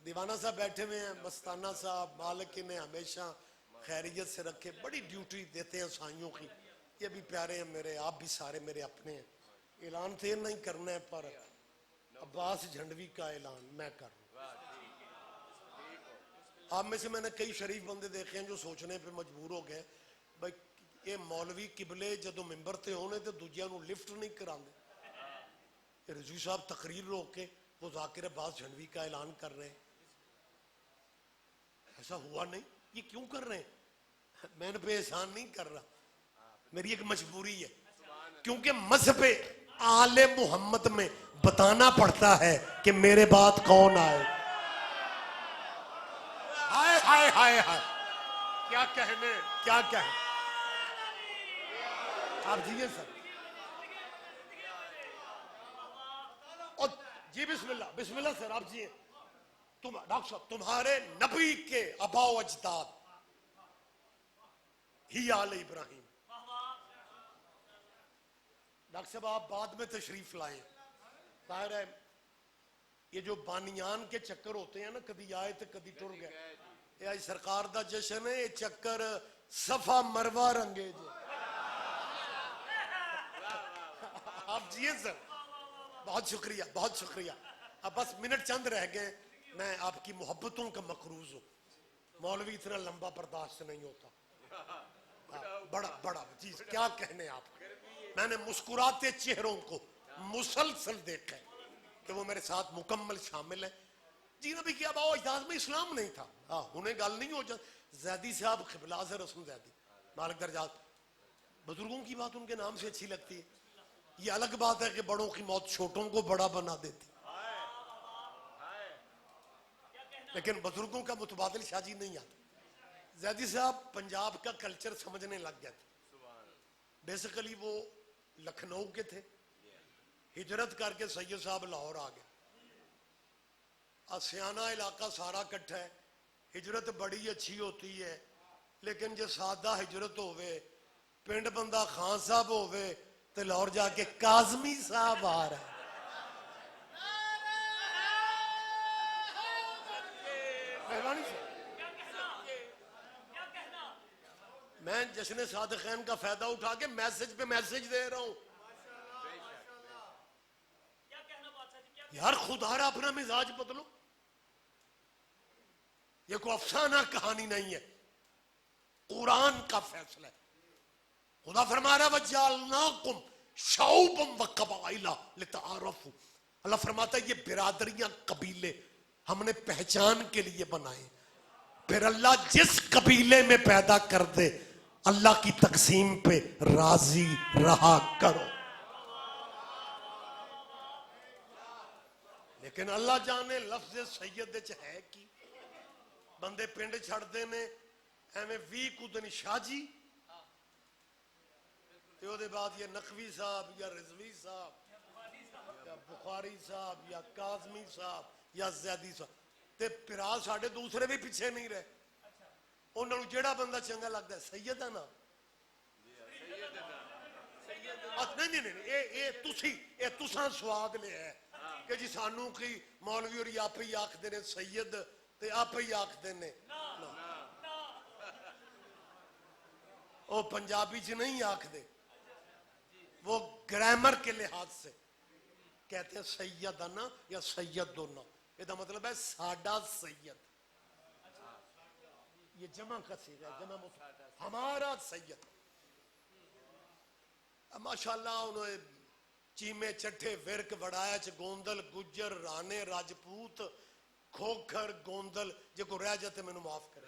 دیوانہ صاحب بیٹھے ہوئے ہیں، مستانہ صاحب، مالک نے ہمیشہ خیریت سے رکھے، بڑی ڈیوٹی دیتے ہیں سائیوں کی، یہ بھی پیارے ہیں میرے، آپ بھی سارے میرے اپنے ہیں، اعلان تو نہیں کرنا ہے پر عباس جھنڈوی کا اعلان میں کر رہا ہوں۔ آپ میں سے میں نے کئی شریف بندے دیکھے ہیں جو سوچنے پہ مجبور ہو گئے بھائی یہ مولوی قبلے جدو ممبر تے ہونے تے دوجیاں نو لفٹ نہیں کراندے، رضوی صاحب تقریر روک کے وہ ذاکر عباس جھنڈوی کا اعلان کر رہے ہیں، ایسا ہوا نہیں، یہ کیوں کر رہے ہیں؟ میں نے پہ احسان نہیں کر رہا، میری ایک مجبوری ہے، کیونکہ مذہب آل محمد میں بتانا پڑتا ہے کہ میرے بعد کون آئے۔ ہائے ہائے ہائے ہائے، کیا کہنے، کیا کہنے، آپ جیئے سر، اور جی بسم اللہ بسم اللہ سر، آپ جیئے، ڈاکٹر صاحب تمہارے نبی کے آبا و اجداد ہی آل ابراہیم، ڈاکٹر صاحب آپ بعد میں تشریف لائیں، ظاہر ہے یہ جو بانیان کے چکر ہوتے ہیں نا، کدی آئے تو کدی ٹر گئے، یہ آج سرکار دا جشن ہے، یہ چکر صفا مروہ رنگے جے، آپ جیئے سر، بہت شکریہ بہت شکریہ، اب بس منٹ چند رہ گئے، میں آپ کی محبتوں کا مقروض ہوں، مولوی اتنا لمبا برداشت نہیں ہوتا، بڑا بڑا چیز، کیا کہنے آپ، میں نے مسکراتے چہروں کو مسلسل دیکھا ہے کہ وہ میرے ساتھ مکمل شامل ہے. جی نبی کیا باؤ اجداد میں اسلام نہیں تھا. انہیں گل نہیں ہو جاتی. زیدی صاحب قبلہ سے رسم زیدی مالک درجات, بزرگوں کی بات ان کے نام سے اچھی لگتی ہے. یہ الگ بات ہے کہ بڑوں کی موت چھوٹوں کو بڑا بنا دیتی, لیکن بزرگوں کا متبادل شاجی نہیں آتا. زیدی صاحب پنجاب کا کلچر سمجھنے لگ گئے تھے. بیسیکلی وہ لکھنؤ کے تھے, ہجرت کر کے سید صاحب لاہور آ گئے. آسیانہ علاقہ سارا کٹھا ہے. ہجرت بڑی اچھی ہوتی ہے, لیکن جو سادہ ہجرت ہوئے, پنڈ بندہ خان صاحب ہوئے تو لاہور جا کے کاظمی صاحب آ رہا ہے. مہربانی سے میں جشن صادقین کا فائدہ اٹھا کے میسج پہ میسج دے رہا ہوں. یار خدا را اپنا مزاج بدلو. یہ کوئی افسانہ کہانی نہیں ہے, قرآن کا فیصلہ ہے. خدا فرما رہا وَجَعَلْنَاكُمْ شُعُوبًا وَقَبَائِلَ لِتَعَارَفُوا. اللہ فرماتا ہے یہ برادریاں قبیلے ہم نے پہچان کے لیے بنائے. پھر اللہ جس قبیلے میں پیدا کر دے اللہ کی تقسیم پہ راضی رہا کرو. لیکن اللہ جانے لفظ سید چ ہے کی بندے پنڈ چھڑتے نے ایویں 20 کدن شاہ جی تے او دے بعد یہ نقوی صاحب یا رضوی صاحب یا بخاری صاحب یا کاظمی صاحب یا زیدی صاحب تے پھرا ساڈے دوسرے بھی پیچھے نہیں رہے. انہوں نے جیڑا بندہ چنگا لگتا ہے سید ہے نا. نہیں اے تساں سواد لیا ہے کہ جی سانو کی مولوی اور آپ ہی آکھدے نے سید تے آپ ہی آکھدے نے. وہ پنجابی چ نہیں آکھدے, وہ گرامر کے لحاظ سے کہتے ہیں سیدنا یا سیدنا. یہ دا مطلب ہے ساڈا سید. یہ جمع کا صیغہ ہے, جمع ہمارا سید. ماشاءاللہ انہوں چیمے چٹھے ورک وڑایا چ گوندل گجر رانے راجپوت کھوکھر گوندل جے کو رہ جاتے میں نے معاف کرے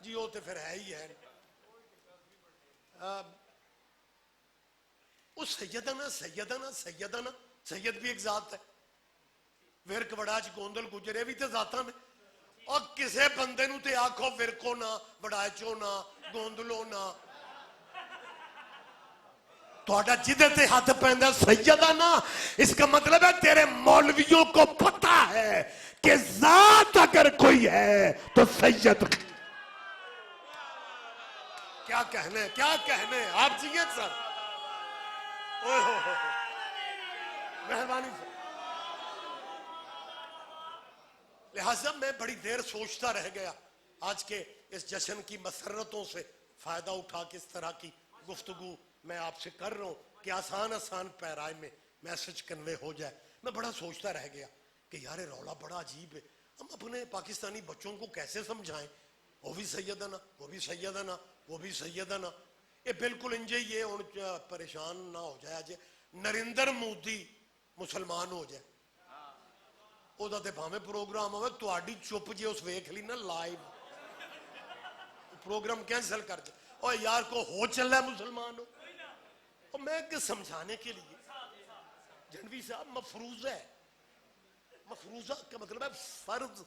جی. وہ تو پھر ہے ہی ہے. وہ سیدنا سیدنا سیدنا سید بھی ایک ذات ہے. ورک وڑا چ گوندل گجر یہ بھی تو ذاتاں نے. اور کسے بندے نو تے آکھو ورکو نہ وڑاچو نہ گوندلو نہ توڑا جدے تے ہاتھ پہندہ سیدہ نا, اس کا مطلب ہے تیرے مولویوں کو پتا ہے کہ ذات اگر کوئی ہے تو سید. کیا کہنے آپ چاہیے سر. مہربانی سے لہٰذا میں بڑی دیر سوچتا رہ گیا آج کے اس جشن کی مسرتوں سے فائدہ اٹھا کے اس طرح کی گفتگو میں آپ سے کر رہا ہوں کہ آسان پیرائے میں میسج کنوے ہو جائے. میں بڑا سوچتا رہ گیا کہ یار رولا بڑا عجیب ہے. ہم اپنے پاکستانی بچوں کو کیسے سمجھائیں وہ بھی سیدنا وہ بھی سیدنا وہ بھی سیدنا. یہ بالکل انجے یہ پریشان نہ ہو جائے جے نریندر مودی مسلمان ہو جائے او دا تے بھاویں پروگرام ہوئے تو آڈی چپ جے اس ویکھ لی نا لائیو پروگرام کینسل کر جائے. اور یار کو ہو چل رہا ہے مسلمان ہو. اور میں کہ سمجھانے کے لیے جنوی صاحب مفروضہ ہے. مفروضہ کا مطلب ہے فرض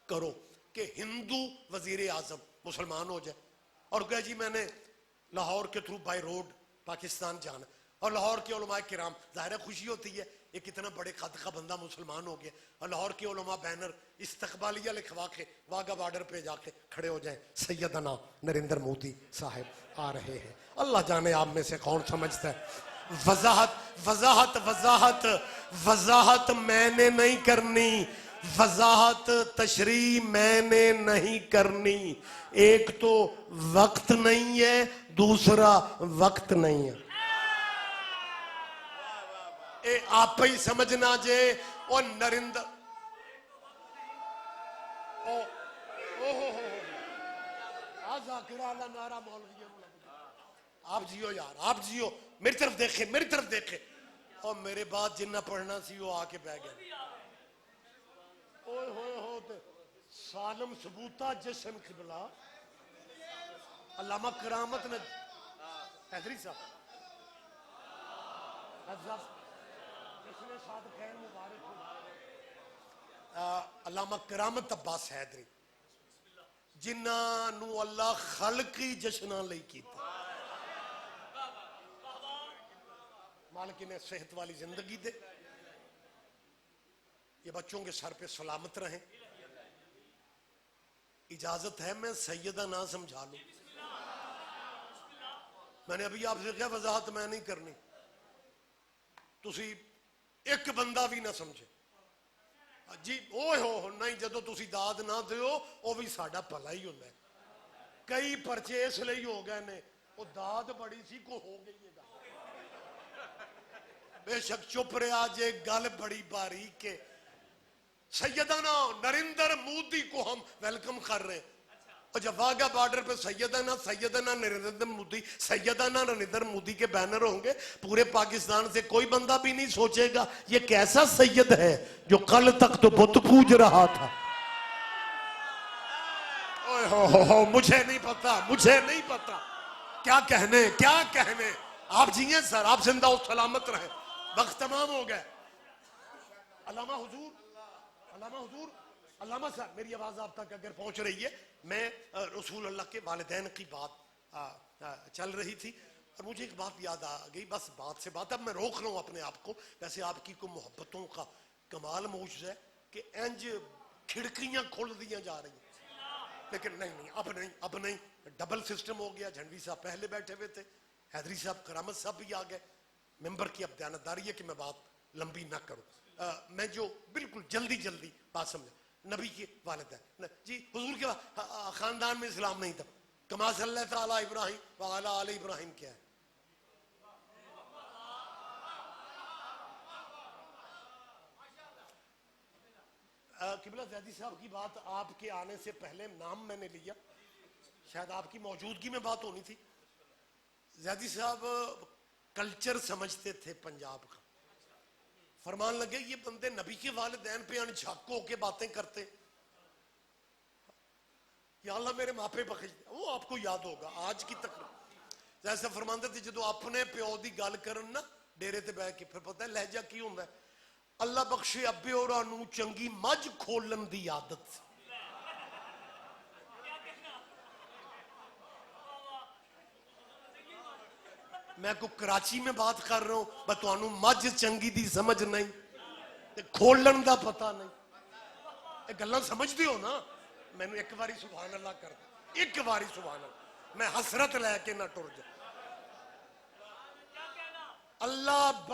کرو کہ ہندو وزیر اعظم مسلمان ہو جائے اور کہا جی میں نے لاہور کے تھرو بائی روڈ پاکستان جانا اور لاہور کے علماء کرام ظاہر ہے خوشی ہوتی ہے یہ کتنا بڑے قد کا بندہ مسلمان ہو گیا. اور لاہور کے علماء بینر استقبالیہ لکھوا کے واگا بارڈر پہ جا کے کھڑے ہو جائیں سیدنا نریندر مودی صاحب آ رہے ہیں. اللہ جانے آپ میں سے کون سمجھتا ہے. وضاحت میں نے نہیں کرنی, وضاحت تشریح میں نے نہیں کرنی. ایک تو وقت نہیں ہے, دوسرا وقت نہیں ہے. اے آپ ہی سمجھنا جے اور نریندر ذاکر اللہ نارا مولوی آپ جیو یار، آپ جیو، میری طرف دیکھیں، میری طرف دیکھیں. اور میرے بعد جنہ پڑھنا سی وہ آ کے بہ گیا. اوئے ہوئے ہو تے سالم ثبوتا جشن قبلہ علامہ کرامت نے حیدری صاحب جشن صادقین مبارک ہو. علامہ کرامت عباس حیدری جنہاں نو اللہ خلقی جشناں لئی کیتا. مالک انہیں صحت والی زندگی دے، یہ بچوں کے سر پہ سلامت رہیں. اجازت ہے میں سیدہ نہ سمجھا لوں؟ میں نے ابھی آپ سے کیا وضاحت میں نہیں کرنی، تسی ایک بندہ بھی نہ سمجھے جی. اوہ ہو نہیں، جدو تسی داد نہ دیو وہ بھی ساڈا بھلا ہی ہوتا ہے. کئی پرچے اس لئی ہو گئے نے وہ داد بڑی سی کو ہو گئی ہے. بے شک چپ رہا جے گل بڑی باریک ہے. سیدنا نریندر مودی کو ہم ویلکم کر رہے ہیں. اور جب واگا بارڈر پہ سیدنا نریندر مودی، سیدنا نریندر مودی کے بینر ہوں گے پورے پاکستان سے کوئی بندہ بھی نہیں سوچے گا یہ کیسا سید ہے جو کل تک تو بت پوج رہا تھا. مجھے نہیں پتا، مجھے نہیں پتا کیا کہنے، کیا کہنے. آپ جیئیں سر، آپ زندہ و سلامت رہیں. وقت تمام ہو گئے. علامہ حضور، علامہ حضور، علامہ صاحب میری آواز آپ تک اگر پہنچ رہی ہے، میں رسول اللہ کے والدین کی بات چل رہی تھی اور مجھے ایک بات یاد آ گئی. بس بات سے بات، اب میں روک رہا ہوں اپنے آپ کو. ویسے آپ کی کو محبتوں کا کمال معجزہ ہے کہ انج کھڑکیاں کھول دیا جا رہی ہیں، لیکن نہیں، اب نہیں. ڈبل سسٹم ہو گیا. جھنوی صاحب پہلے بیٹھے ہوئے تھے، حیدری صاحب کرامت صاحب بھی آ گئے. ممبر کی اب دیانتداری ہے کہ میں بات لمبی نہ کروں. میں جو بالکل جلدی بات سمجھا، نبی کے والدین جی، حضور کے خاندان میں اسلام نہیں تھا. کما صلی اللہ تعالیٰ ابراہیم وعلی آل ابراہیم کیا ہے؟ قبلہ زیدی صاحب کی بات آپ کے آنے سے پہلے نام میں نے لیا، شاید آپ کی موجودگی میں بات ہونی تھی. زیدی صاحب کلچر سمجھتے تھے پنجاب کا. فرمان لگے یہ بندے نبی کے والدین پہ انجھک ہو کے باتیں کرتے. یا اللہ میرے ماپے بخش دے. وہ آپ کو یاد ہوگا آج کی تقریر جیسے فرماندے تھے جدو اپنے پیو دی گل کرن نا ڈیرے تے بیٹھ کے، پھر پتہ ہے لہجہ کی ہوندا ہے. اللہ بخشے ابے اوراں نوں چنگی مجھ کھولن دی عادت سی. میں کو کراچی میں بات کر رہا ہوں، بس تانوں مجھ چنگی دی سمجھ نہیں تے کھولن دا پتہ نہیں. اے گلاں سمجھدے ہو نا؟ میں نے ایک باری سبحان اللہ کر دے، ایک باری سبحان اللہ، میں حسرت لے کے نہ ٹر جا. اللہ